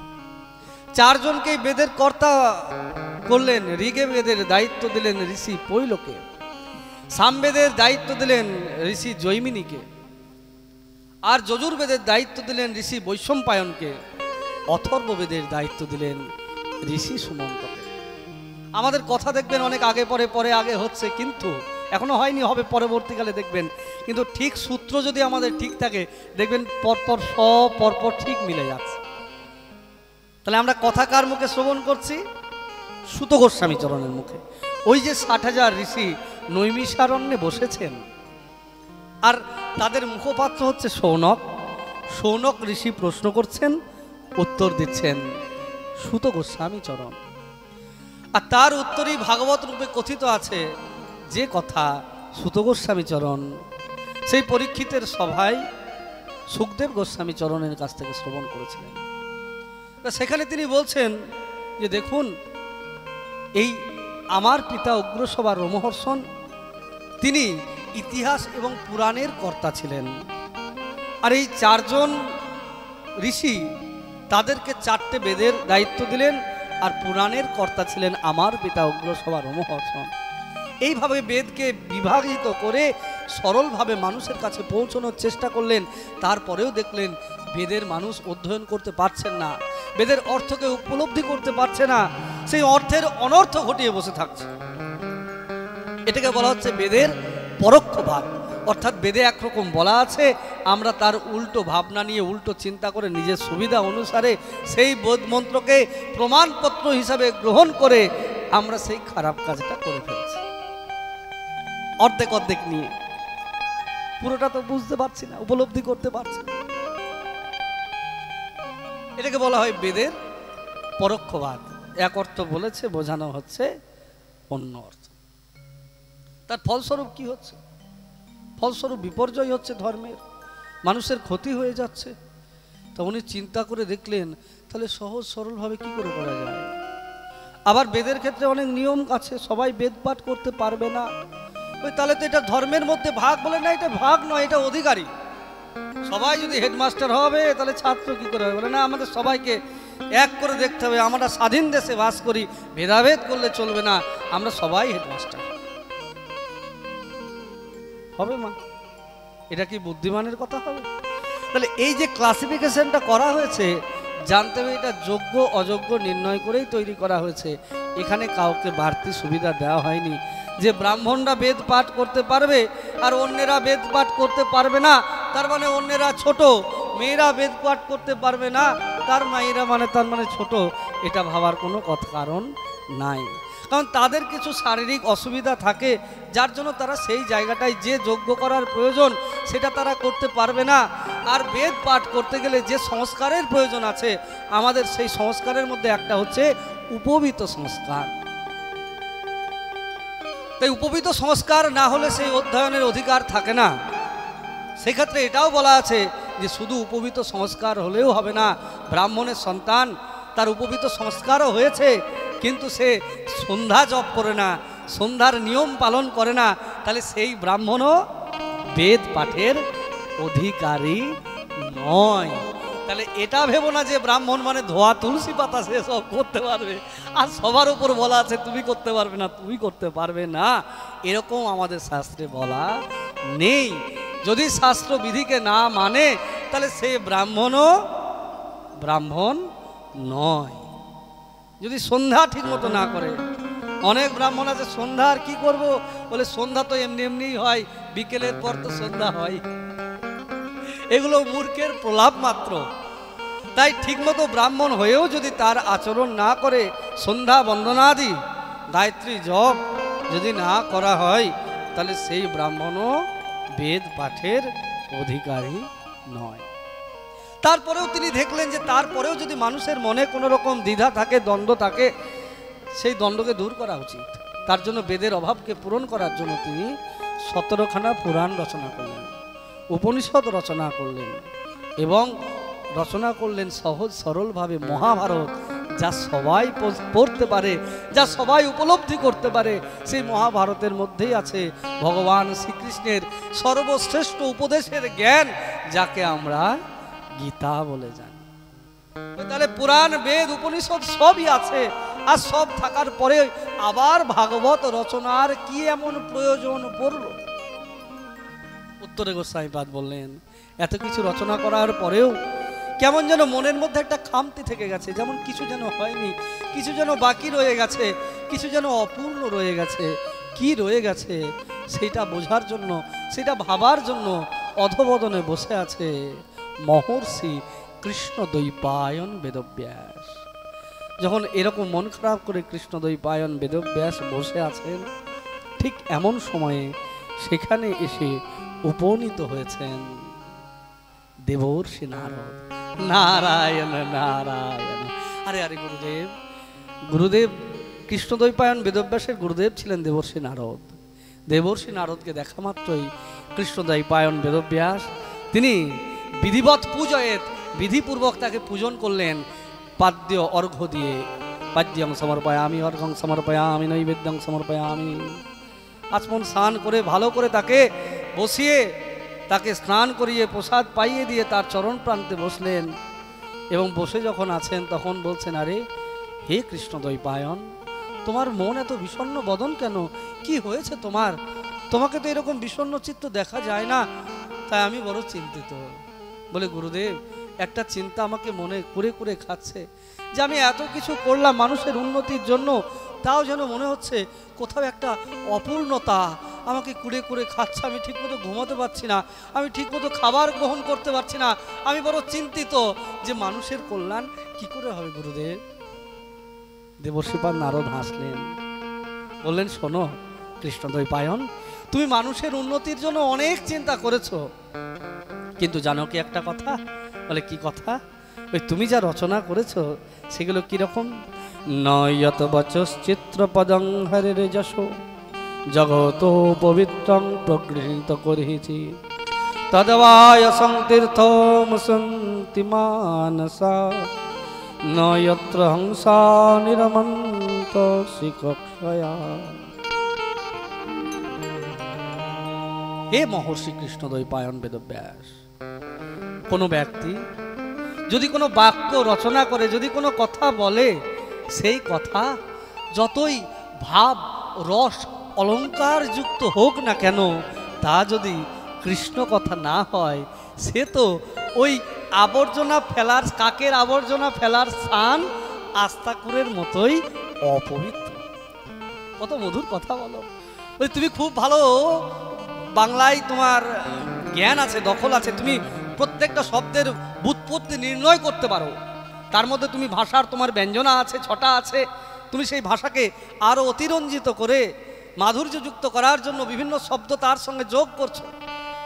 4 জনকে বেদের কর্তা করলেন। ঋগে বেদের দায়িত্ব দিলেন ঋষি পৈলকে, সামবেদের দায়িত্ব দিলেন ঋষি জৈমিনীকে, আর যজুর্বেদের দায়িত্ব দিলেন ঋষি বৈশম্পায়নকে, অথর্ব বেদের দায়িত্ব দিলেন ঋষি সুমন্তকে। আমাদের কথা দেখবেন অনেক আগে পরে, পরে আগে হচ্ছে, কিন্তু এখনো হয়নি, হবে পরবর্তীকালে দেখবেন। কিন্তু ঠিক সূত্র যদি আমাদের ঠিক থাকে, দেখবেন পরপর সব পরপর ঠিক মিলে যাচ্ছে। তাহলে আমরা কথা কার মুখে শ্রবণ করছি? সুত গোস্বামী চরণের মুখে। ওই যে 60,000 ঋষি নৈমিষারণ্যে বসেছেন, আর তাদের মুখপাত্র হচ্ছে সৌনক। সৌনক ঋষি প্রশ্ন করছেন, উত্তর দিচ্ছেন সুত গোস্বামী চরণ। আর তার উত্তরই ভাগবত রূপে কথিত আছে, যে কথা সুত গোস্বামী চরণ সেই পরীক্ষিতের সভায় সুখদেব গোস্বামী চরণের কাছ থেকে শ্রবণ করেছিলেন। সেখানে তিনি বলছেন যে দেখুন, এই আমার পিতা উগ্রসভা রোমহর্ষণ, তিনি ইতিহাস এবং পুরাণের কর্তা ছিলেন। আর এই 4 জন ঋষি, তাদেরকে 4টে বেদের দায়িত্ব দিলেন, আর পুরাণের কর্তা ছিলেন আমার পিতা উগ্রসভা রোমহর্ষণ। এইভাবে বেদকে বিভাজিত করে সরলভাবে মানুষের কাছে পৌঁছানোর চেষ্টা করলেন। তারপরেও দেখলেন বেদের মানুষ অধ্যয়ন করতে পারছেন না, বেদের অর্থকে উপলব্ধি করতে পারছে না, সেই অর্থের অনর্থ ঘটিয়ে বসে থাকছে। এটাকে বলা হচ্ছে বেদের পরোক্ষ ভাব। অর্থাৎ বেদে একরকম বলা আছে, আমরা তার উল্টো ভাবনা নিয়ে, উল্টো চিন্তা করে নিজের সুবিধা অনুসারে সেই বোধ মন্ত্রকে প্রমাণপত্র হিসাবে গ্রহণ করে আমরা সেই খারাপ কাজটা করে ফেলছি, অর্ধেক অর্ধেক নিয়ে। পুরোটা তো বুঝতে পারছি না, উপলব্ধি করতে পারছি না। এটাকে বলা হয় বেদের পরোক্ষবাদ। এক অর্থ বলেছে, বোঝানো হচ্ছে অন্য অর্থ। তার ফলস্বরূপ কি হচ্ছে? ফলস্বরূপ বিপর্যয় হচ্ছে ধর্মের, মানুষের ক্ষতি হয়ে যাচ্ছে। তা উনি চিন্তা করে দেখলেন, তাহলে সহজ সরলভাবে কি করে করা যায়। আবার বেদের ক্ষেত্রে অনেক নিয়ম আছে, সবাই বেদ পাঠ করতে পারবে না। ওই তাহলে তো এটা ধর্মের মধ্যে ভাগ বলে না, এটা ভাগ নয়, এটা অধিকারী। সবাই যদি হেডমাস্টার হবে, তাহলে ছাত্র কি করে হবে? বলে না, আমাদের সবাইকে এক করে দেখতে হবে। আমরা স্বাধীন দেশে বাস করি, ভেদাভেদ করলে চলবে না, আমরা সবাই হেডমাস্টার হবে। মা, এটা কি বুদ্ধিমানের কথা হবে? তাহলে এই যে ক্লাসিফিকেশনটা করা হয়েছে, জানতে হবে এটা যোগ্য অযোগ্য নির্ণয় করেই তৈরি করা হয়েছে। এখানে কাউকে বাড়তি সুবিধা দেওয়া হয়নি যে ব্রাহ্মণরা বেদ পাঠ করতে পারবে আর অন্যেরা বেদ পাঠ করতে পারবে না, তার মানে অন্যেরা ছোট, মেয়েরা বেদ পাঠ করতে পারবে না তার মানে ছোট, এটা ভাবার কোনো কারণ নাই। কারণ তাদের কিছু শারীরিক অসুবিধা থাকে, যার জন্য তারা সেই জায়গাটায় যে যজ্ঞ করার প্রয়োজন সেটা তারা করতে পারবে না। আর বেদ পাঠ করতে গেলে যে সংস্কারের প্রয়োজন আছে, আমাদের সেই সংস্কারের মধ্যে একটা হচ্ছে উপবীত সংস্কার। তাই উপবীত সংস্কার না হলে সেই অধ্যয়নের অধিকার থাকে না। সেক্ষেত্রে এটাও বলা আছে যে শুধু উপবীত সংস্কার হলেও হবে না, ব্রাহ্মণের সন্তান তার উপবীত সংস্কারও হয়েছে কিন্তু সে সন্ধ্যা জপ করে না, সন্ধ্যার নিয়ম পালন করে না, তাহলে সেই ব্রাহ্মণও বেদ পাঠের অধিকারী নয়। তাহলে এটা ভেবো না যে ব্রাহ্মণ মানে ধোয়া তুলসী পাতা সে সব করতে পারবে, আর সবার উপর বলা আছে তুমি করতে পারবে না, তুমি করতে পারবে না, এরকম আমাদের শাস্ত্রে বলা নেই। যদি শাস্ত্র বিধিকে না মানে তাহলে সে ব্রাহ্মণও ব্রাহ্মণ নয়। যদি সন্ধ্যা ঠিক মতো না করে, অনেক ব্রাহ্মণ আছে সন্ধ্যা আর কি করব, বলে সন্ধ্যা তো এমনি এমনি হয়, বিকেলের পর তো সন্ধ্যা হয়। এগুলো মূর্খের প্রলাপ মাত্র। তাই ঠিকমতো ব্রাহ্মণ হয়েও যদি তার আচরণ না করে, সন্ধ্যা বন্দনাদি গায়ত্রী জপ যদি না করা হয়, তাহলে সেই ব্রাহ্মণও বেদ পাঠের অধিকারী নয়। তারপরেও তিনি দেখলেন যে তারপরেও যদি মানুষের মনে কোনো রকম দ্বিধা থাকে, দ্বন্দ্ব থাকে, সেই দ্বন্দ্বকে দূর করা উচিত। তার জন্য বেদের অভাবকে পূরণ করার জন্য তিনি 17খানা পুরাণ রচনা করলেন, উপনিষদ রচনা করলেন এবং রচনা করলেন সহজ সরলভাবে মহাভারত, যা সবাই পড়তে পারে, যা সবাই উপলব্ধি করতে পারে। সেই মহাভারতের মধ্যেই আছে ভগবান শ্রীকৃষ্ণের সর্বশ্রেষ্ঠ উপদেশের জ্ঞান, যাকে আমরা গীতা বলে জানি। তাহলে পুরাণ বেদ উপনিষদ সবই আছে, আর সব থাকার পরে আবার ভাগবত রচনার কি এমন প্রয়োজন পড়ল? উত্তরে গোস্বামীপাদ বললেন, এত কিছু রচনা করার পরেও কেমন যেন মনের মধ্যে একটা খামতি থেকে গেছে, যেমন কিছু যেন হয়নি, কিছু যেন বাকি রয়ে গেছে, কিছু যেন অপূর্ণ রয়ে গেছে। কি রয়ে গেছে সেটা বোঝার জন্য, সেটা ভাবার জন্য অধবদনে বসে আছে মহর্ষি কৃষ্ণদ্বৈপায়ন বেদব্যাস। যখন এরকম মন খারাপ করে কৃষ্ণদ্বৈপায়ন বেদব্যাস বসে আছেন, ঠিক এমন সময়ে সেখানে এসে উপনীত হয়েছেন দেবর্ষি নারদ। নারায়ণ নারায়ণ। আরে আরে গুরুদেব, গুরুদেব কৃষ্ণদ্বৈপায়ন বেদব্যাসের গুরুদেব ছিলেন দেবর্ষি নারদ। দেবর্ষি নারদকে দেখা মাত্রই কৃষ্ণদ্বৈপায়ন বেদব্যাস তিনি বিধিবৎ পূজয়েত, বিধিপূর্বক তাকে পূজন করলেন পাদ্য অর্ঘ্য দিয়ে। পাদ্যং সমর্পয়ামি, অর্ঘ্যং সমর্পয়ামি, নৈবেদ্যং সমর্পয়ামি। আচমন স্নান করে ভালো করে তাকে বসিয়ে, তাকে স্নান করিয়ে প্রসাদ পাইয়ে দিয়ে তার চরণ প্রান্তে বসলেন এবং বসে যখন আছেন তখন বলছেন, আরে হে কৃষ্ণদ্বৈপায়ন, তোমার মন এত বিষণ্ণ বদন কেন? কি হয়েছে তোমার? তোমাকে তো এরকম বিষণ্ণ চিত্ত দেখা যায় না, তাই আমি বড় চিন্তিত। বলে, গুরুদেব, একটা চিন্তা আমাকে মনে করে করে খাচ্ছে যে আমি এত কিছু করলাম মানুষের উন্নতির জন্য, তাও যেন মনে হচ্ছে কোথাও একটা অপূর্ণতা আমাকে কুড়ে কুড়ে খাচ্ছে। আমি ঠিকমতো ঘুমাতে পারছি না, আমি ঠিকমতো খাবার গ্রহণ করতে পারছি না, আমি বড় চিন্তিত যে মানুষের কল্যাণ কি করে হবে গুরুদেব। দেবর্ষিপাদ নারদ হাসলেন, বললেন, শোনো কৃষ্ণদ্বৈপায়ন, তুমি মানুষের উন্নতির জন্য অনেক চিন্তা করেছো, কিন্তু জানো কি একটা কথা? বলে, কি কথা? ওই তুমি যা রচনা করেছো সেগুলো কিরকম? নয়ত বচশ্চিত্রপদং হরের যশো জগত পবিত্রং প্রগৃহীত করেছি তদবায় সংতীর্থম সন্তি মানসা নয়ত্র হংসা নিরমন্ত শিক্ষয়া। হে মহর্ষি কৃষ্ণদ্বৈপায়ন বেদব্যাস, কোনো ব্যক্তি যদি কোনো বাক্য রচনা করে, যদি কোনো কথা বলে, সেই কথা যতই ভাব রস অলঙ্কার যুক্ত হোক না কেন, তা যদি কৃষ্ণ কথা না হয়, সে তো ওই আবর্জনা ফেলার, কাকের আবর্জনা ফেলার স্থান আস্তাকুরের মতোই অপবিত্র। কত মধুর কথা বলো। ওই তুমি খুব ভালো বাংলায় তোমার জ্ঞান আছে, দখল আছে, তুমি প্রত্যেকটা শব্দের ব্যুৎপত্তি নির্ণয় করতে পারো, তার মধ্যে তুমি ভাষার তোমার ব্যঞ্জনা আছে, ছটা আছে, তুমি সেই ভাষাকে আরও অতিরঞ্জিত করে মাধুর্যযুক্ত করার জন্য বিভিন্ন শব্দ তার সঙ্গে যোগ করছো।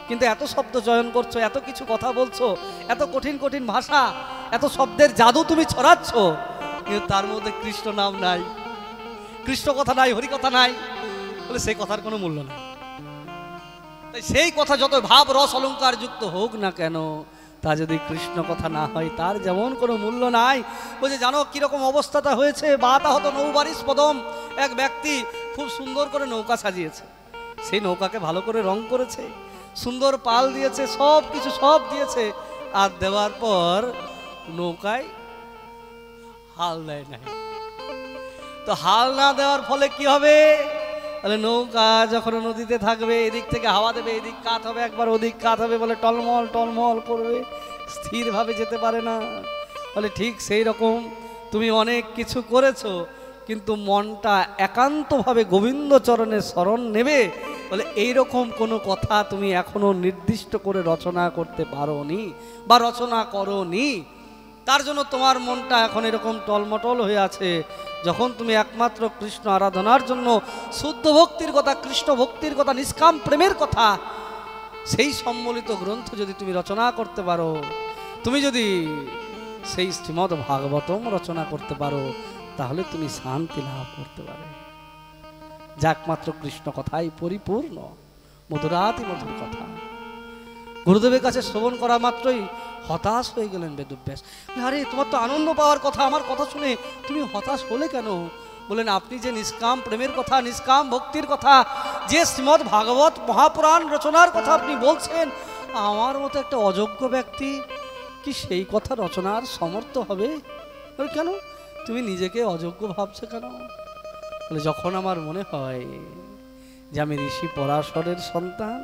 কিন্তু এত শব্দ চয়ন করছো, এত কিছু কথা বলছো, এত কঠিন কঠিন ভাষা, এত শব্দের জাদু তুমি ছড়াচ্ছ, কিন্তু তার মধ্যে কৃষ্ণ নাম নাই, কৃষ্ণ কথা নাই, হরি কথা নাই, বলে সেই কথার কোনো মূল্য নাই। তাই সেই কথা যত ভাব রস অলঙ্কার যুক্ত হোক না কেন, তা যদি কৃষ্ণ কথা না হয় তার যেমন কোনো মূল্য নাই। বলছে জানো কিরকম অবস্থাটা হয়েছে? বাতাহত নৌবারিশ পদম, এক ব্যক্তি খুব সুন্দর করে নৌকা সাজিয়েছে, সেই নৌকাকে ভালো করে রং করেছে, সুন্দর পাল দিয়েছে, সব কিছু সব দিয়েছে, আর দেওয়ার পর নৌকায় হাল দেয় নাই। তো হাল না দেওয়ার ফলে কি হবে? তাহলে নৌকা যখন নদীতে থাকবে, এদিক থেকে হাওয়া দেবে, এদিক কাত হবে, একবার ওদিক কাত হবে, বলে টলমল টলমল করবে, স্থিরভাবে যেতে পারে না। বলে ঠিক সেই রকম তুমি অনেক কিছু করেছো, কিন্তু মনটা একান্তভাবে গোবিন্দ চরণে শরণ নেবে, বলে এইরকম কোনো কথা তুমি এখনো নির্দিষ্ট করে রচনা করতে পারোনি বা রচনা করোনি। তার জন্য তোমার মনটা এখন এরকম টলমটল হয়ে আছে। যখন তুমি একমাত্র কৃষ্ণ আরাধনার জন্য শুদ্ধ ভক্তির কথা, কৃষ্ণ ভক্তির কথা, নিষ্কাম প্রেমের কথা, সেই সম্বলিত গ্রন্থ যদি তুমি রচনা করতে পারো, তুমি যদি সেই শ্রীমদ্ ভাগবতম রচনা করতে পারো, তাহলে তুমি শান্তি লাভ করতে পারো। যা একমাত্র কৃষ্ণ কথাই পরিপূর্ণ, মধুরাতি মধুর কথা। গুরুদেবের কাছে শ্রবণ করা মাত্রই হতাশ হয়ে গেলেন বেদব্যাস। আরে তোমার তো আনন্দ পাওয়ার কথা, আমার কথা শুনে তুমি হতাশ হলে কেন? বলেন আপনি যে নিষ্কাম প্রেমের কথা, নিষ্কাম ভক্তির কথা, যে শ্রীমদ্ ভাগবত মহাপুরাণ রচনার কথা আপনি বলছেন, আমার মতো একটা অযোগ্য ব্যক্তি কি সেই কথা রচনার সমর্থ হবে? কেন তুমি নিজেকে অযোগ্য ভাবছো কেন? বলে যখন আমার মনে হয় যে আমি ঋষি পরাশরের সন্তান,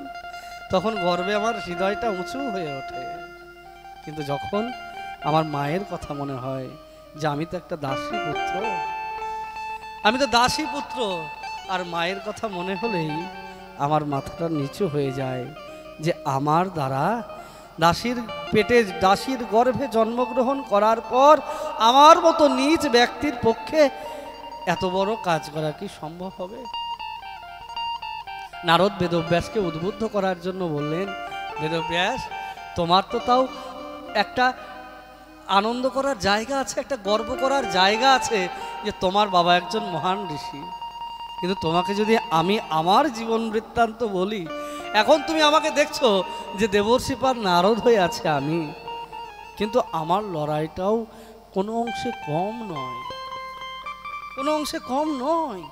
তখন গর্বে আমার হৃদয়টা উঁচু হয়ে ওঠে। কিন্তু যখন আমার মায়ের কথা মনে হয় যে আমি তো একটা দাসী পুত্র, আমি তো দাসী পুত্র, আর মায়ের কথা মনে হলেই আমার মাথাটা নিচু হয়ে যায় যে আমার দ্বারা দাসীর পেটে, দাসীর গর্ভে জন্মগ্রহণ করার পর আমার মতো নিজ ব্যক্তির পক্ষে এত বড় কাজ করা কি সম্ভব হবে? নারদ বেদব্যাসকে উদ্বুদ্ধ করার জন্য বললেন, বেদব্যাস তোমার তো তাও একটা আনন্দ করার জায়গা আছে, একটা গর্ব করার জায়গা আছে যে তোমার বাবা একজন মহান ঋষি। কিন্তু তোমাকে যদি আমি আমার জীবন বৃত্তান্ত বলি, এখন তুমি আমাকে দেখছো যে দেবর্ষিপার নারদ হয়ে আছে আমি, কিন্তু আমার লড়াইটাও কোনো অংশে কম নয়, কোনো অংশে কম নয়।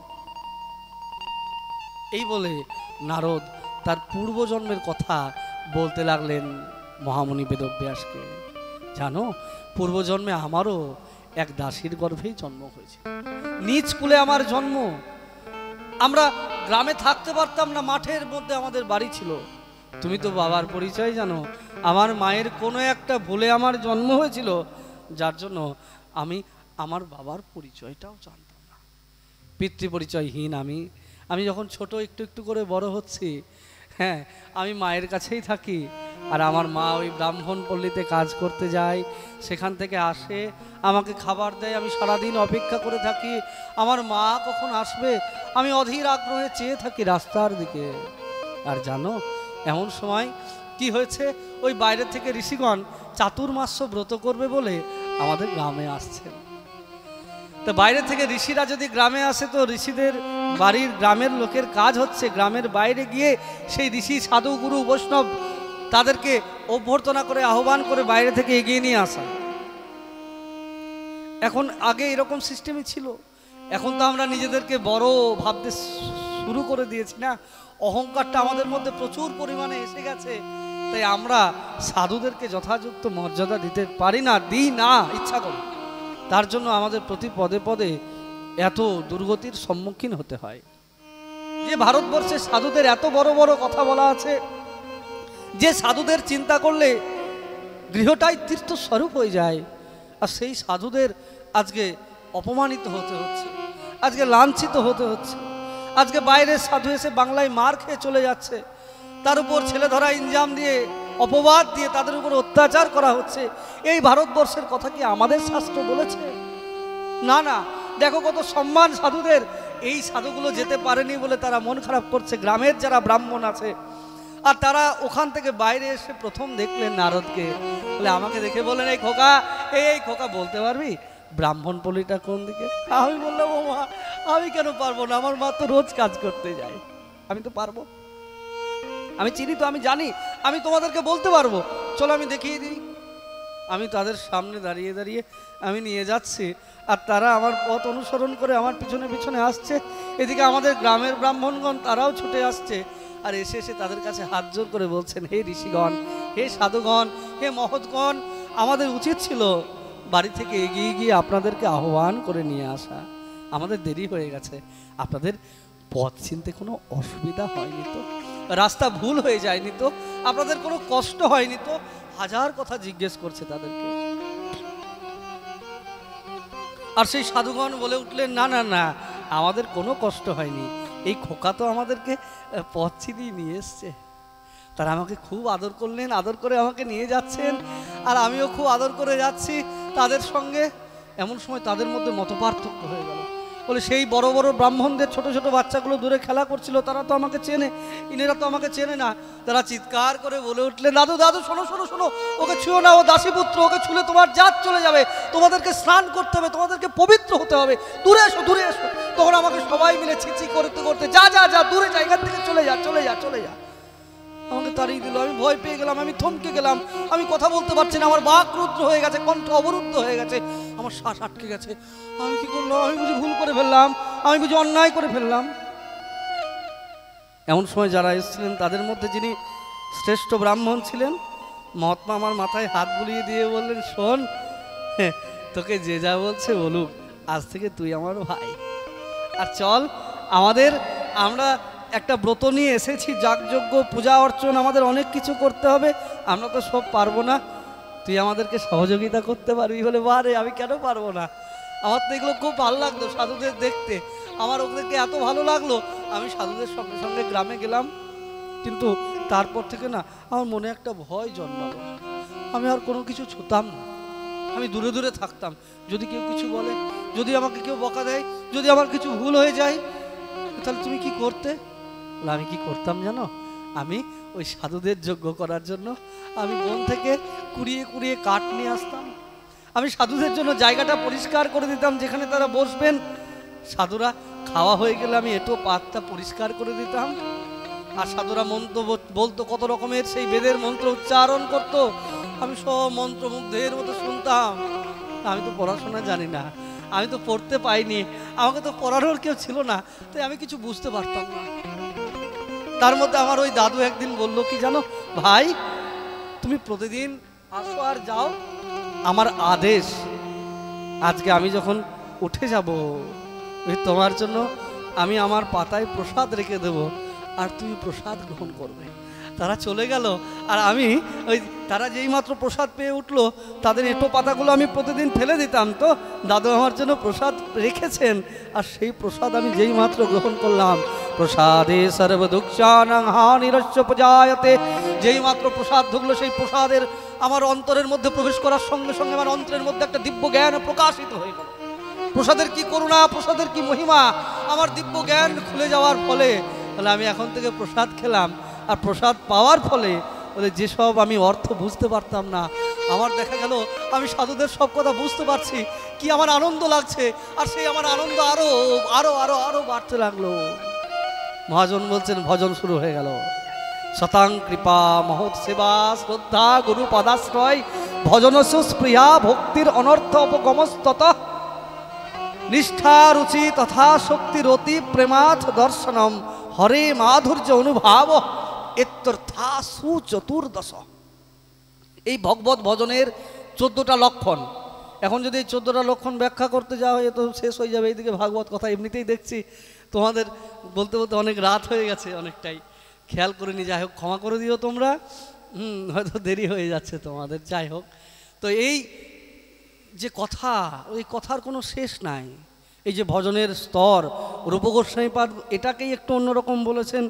এই বলে নারদ তার পূর্বজন্মের কথা বলতে লাগলেন মহামুনি বেদব্যাসকে। জানো পূর্বজন্মে আমারও এক দাসীর গর্ভেই জন্ম হয়েছে, নিজ কুলে আমার জন্ম। আমরা গ্রামে থাকতে পারতাম না, মাঠের মধ্যে আমাদের বাড়ি ছিল। তুমি তো বাবার পরিচয় জানো, আমার মায়ের কোনো একটা ভুলে আমার জন্ম হয়েছিল, যার জন্য আমি আমার বাবার পরিচয়টাও জানতাম না, পিতৃ পরিচয়হীন আমি। আমি যখন ছোট একটু একটু করে বড় হচ্ছি, হ্যাঁ আমি মায়ের কাছেই থাকি, আর আমার মা ওই ব্রাহ্মণ পল্লীতে কাজ করতে যায়, সেখান থেকে আসে আমাকে খাবার দেয়, আমি সারাদিন অপেক্ষা করে থাকি আমার মা কখন আসবে, আমি অধীর আগ্রহে চেয়ে থাকি রাস্তার দিকে। আর জানো এমন সময় কি হয়েছে, ওই বাইরে থেকে ঋষিগণ চাতুর্মাস্য ব্রত করবে বলে আমাদের গ্রামে আসছে। তো বাইরে থেকে ঋষিরা যদি গ্রামে আসে, তো ঋষিদের বাড়ির গ্রামের লোকের কাজ হচ্ছে গ্রামের বাইরে গিয়ে সেই ঋষি সাধু গুরু বৈষ্ণব তাদেরকে অভ্যর্থনা করে আহ্বান করে বাইরে থেকে এগিয়ে নিয়ে আসা। এখন আগে এরকম সিস্টেমই ছিল, এখন তো আমরা নিজেদেরকে বড় ভাবতে শুরু করে দিয়েছি না, অহংকারটা আমাদের মধ্যে প্রচুর পরিমাণে এসে গেছে। তাই আমরা সাধুদেরকে যথাযথ মর্যাদা দিতে পারি না, দিই না ইচ্ছা করি। তার জন্য আমাদের প্রতি পদে পদে এত দুর্গতির সম্মুখীন হতে হয়। যে ভারতবর্ষে সাধুদের এত বড় বড় কথা বলা আছে, যে সাধুদের চিন্তা করলে গৃহটাই তীর্থস্বরূপ হয়ে যায়, আর সেই সাধুদের আজকে অপমানিত হতে হচ্ছে, আজকে লাঞ্ছিত হতে হচ্ছে। আজকে বাইরের সাধু এসে বাংলায় মার খেয়ে চলে যাচ্ছে, তার উপর ছেলে ধরা ইনজাম দিয়ে অপবাদ দিয়ে তাদের উপর অত্যাচার করা হচ্ছে। এই ভারতবর্ষের কথা কি আমাদের শাস্ত্র বলেছে? না না, দেখো কত সম্মান সাধুদের। এই সাধুগুলো যেতে পারেনি বলে তারা মন খারাপ করছে, গ্রামের যারা ব্রাহ্মণ আছে। আর তারা ওখান থেকে বাইরে এসে প্রথম দেখলেন নারদকে, বলে আমাকে দেখে বলেন, এই খোকা, এই খোকা বলতে পারবি ব্রাহ্মণ পল্লীটা কোন দিকে? আমি বললাম, ও মা, আমি কেন পারবো না, আমার মা তো রোজ কাজ করতে যায়, আমি তো পারবো, আমি চিনি তো, আমি জানি, আমি তোমাদেরকে বলতে পারবো, চলো আমি দেখিয়ে দিই। আমি তাদের সামনে দাঁড়িয়ে দাঁড়িয়ে আমি নিয়ে যাচ্ছি, আর তারা আমার পথ অনুসরণ করে আমার পিছনে পিছনে আসছে। এদিকে আমাদের গ্রামের ব্রাহ্মণগণ তারাও ছুটে আসছে, আর এসে এসে তাদের কাছে হাত জোর করে বলছেন, হে ঋষিগণ, হে সাধুগণ, হে মহৎগণ, আমাদের উচিত ছিল বাড়ি থেকে এগিয়ে গিয়ে আপনাদেরকে আহ্বান করে নিয়ে আসা, আমাদের দেরি হয়ে গেছে। আপনাদের পথ চিনতে কোনো অসুবিধা হয়নি তো? রাস্তা ভুল হয়ে যায়নি তো? আপনাদের কোনো কষ্ট হয়নি তো? হাজার কথা জিজ্ঞেস করছে তাদেরকে। আর সেই সাধুগণ বলে উঠলেন, না না না, আমাদের কোনো কষ্ট হয়নি, এই খোকা তো আমাদেরকে পথ চিনিয়ে নিয়ে এসছে। তারা আমাকে খুব আদর করলেন, আদর করে আমাকে নিয়ে যাচ্ছেন, আর আমিও খুব আদর করে যাচ্ছি তাদের সঙ্গে। এমন সময় তাদের মধ্যে মতপার্থক্য হয়ে গেল। বলে সেই বড় বড় ব্রাহ্মণদের ছোট ছোট বাচ্চাগুলো দূরে খেলা করছিল, তারা তো আমাকে চেনে, ইনেরা তো আমাকে চেনে না। তারা চিৎকার করে বলে উঠলেন, দাদু দাদু শোনো শোনো শোনো, ওকে ছুঁয়ো না, ও দাসীপুত্র, ওকে ছুলে তোমার জাত চলে যাবে, তোমাদেরকে স্নান করতে হবে, তোমাদেরকে পবিত্র হতে হবে, দূরে এসো দূরে এসো। তখন আমাকে সবাই মিলে ছিচি করতে করতে, যা যা যা, দূরে জায়গা থেকে চলে যা চলে যা চলে যা। আমাকে তাড়িয়ে দিল, আমি ভয় পেয়ে গেলাম, আমি থমকে গেলাম, আমি কথা বলতে পারছি না, আমার বাক রুদ্র হয়ে গেছে, কণ্ঠ অবরুদ্ধ হয়ে গেছে, আমার শ্বাস আটকে গেছে। আমি কি করলাম? আমি বুঝি ভুল করে ফেললাম, আমি বুঝি অন্যায় করে ফেললাম। এমন সময় যারা এসেছিলেন তাদের মধ্যে যিনি শ্রেষ্ঠ ব্রাহ্মণ ছিলেন, মহাত্মা আমার মাথায় হাত বুলিয়ে দিয়ে বললেন, শোন, তোকে যে যা বলছে বলুক, আজ থেকে তুই আমার ভাই। আর চল, আমরা একটা ব্রত নিয়ে এসেছি, যাগযজ্ঞ পূজা অর্চন, আমাদের অনেক কিছু করতে হবে, আমরা তো সব পারবো না, তুই আমাদেরকে সহযোগিতা করতে পারবি। বলে, বারে, আমি কেন পারবো না, আমার তো এগুলো খুব ভালো লাগলো সাধুদের দেখতে, আমার ওদেরকে এত ভালো লাগলো। আমি সাধুদের সঙ্গে সঙ্গে গ্রামে গেলাম, কিন্তু তারপর থেকে না আমার মনে একটা ভয় জন্মালো, আমি আর কোনো কিছু ছুতাম না, আমি দূরে দূরে থাকতাম। যদি কেউ কিছু বলে, যদি আমাকে কেউ বকা দেয়, যদি আমার কিছু ভুল হয়ে যায়, তাহলে তুমি কি করতে? আমি কি করতাম জানো? আমি ওই সাধুদের যজ্ঞ করার জন্য আমি বন থেকে কুড়িয়ে কুড়িয়ে কাঠ নিয়ে আসতাম, আমি সাধুদের জন্য জায়গাটা পরিষ্কার করে দিতাম যেখানে তারা বসবেন। সাধুরা খাওয়া হয়ে গেলে আমি এঁটো পাতটা পরিষ্কার করে দিতাম, আর সাধুরা মন্ত্র বলতো, কত রকমের সেই বেদের মন্ত্র উচ্চারণ করতো, আমি সব মন্ত্রমুগ্ধের মতো শুনতাম। আমি তো পড়াশোনা জানি না, আমি তো পড়তে পাইনি, আমাকে তো পড়ানোর কেউ ছিল না, তাই আমি কিছু বুঝতে পারতাম না। তার মধ্যে আমার ওই দাদু একদিন বললো কি জানো, ভাই তুমি প্রতিদিন আসো আর যাও, আমার আদেশ, আজকে আমি যখন উঠে যাব তোমার জন্য আমি আমার পাতায় প্রসাদ রেখে দেব, আর তুমি প্রসাদ গ্রহণ করবে। তারা চলে গেল, আর আমি ওই তারা যেই মাত্র প্রসাদ পেয়ে উঠলো, তাদের এঁটো পাতাগুলো আমি প্রতিদিন ফেলে দিতাম, তো দাদু আমার জন্য প্রসাদ রেখেছেন, আর সেই প্রসাদ আমি যেই মাত্র গ্রহণ করলাম, প্রসাদে সর্বদুঃখানাং হানিরস্য প্রজায়তে, যেই মাত্র প্রসাদ ঢুকলো, সেই প্রসাদের আমার অন্তরের মধ্যে প্রবেশ করার সঙ্গে সঙ্গে আমার অন্তরের মধ্যে একটা দিব্য জ্ঞান প্রকাশিত হয়ে গেল। প্রসাদের কি করুণা, প্রসাদের কি মহিমা, আমার দিব্য জ্ঞান খুলে যাওয়ার ফলে তাহলে আমি এখন থেকে প্রসাদ খেলাম, আর প্রসাদ পাওয়ার ফলে বলে যেসব আমি অর্থ বুঝতে পারতাম না, আমার দেখা গেল আমি সাধুদের সব কথা বুঝতে পারছি, কি আমার আনন্দ লাগছে, আর সেই আমার আনন্দ আরো আরো আরো আরো বাড়তে লাগলো। মহাজন বলছেন, ভজন শুরু হয়ে গেল। শতাং কৃপা মহৎ সেবা শ্রদ্ধা গুরু পদাশ্রয় ভজন সুস্প্রিয়া ভক্তির অনর্থ অপগমস্তত নিষ্ঠা রুচি তথা শক্তির অতি প্রেমাথ দর্শনম হরে মাধুর্য অনুভাব এত্যর্থা সুচতুর্দশ। এই ভগবত ভজনের 14টা লক্ষণ। এখন যদি এই 14টা লক্ষণ ব্যাখ্যা করতে যাওয়া হয় তো শেষ হয়ে যাবে। এইদিকে ভাগবত কথা এমনিতেই দেখছি তোমাদের বলতে বলতে অনেক রাত হয়ে গেছে, অনেকটাই খেয়াল করে নি, যাই হোক ক্ষমা করে দিও তোমরা। হয়তো দেরি হয়ে যাচ্ছে তোমাদের, যাই হোক। তো এই যে কথা, ওই কথার কোনো শেষ নাই। এই যে ভজনের স্তর, রূপগোস্বামীপাদ এটাকেই একটু অন্যরকম বলেছেন।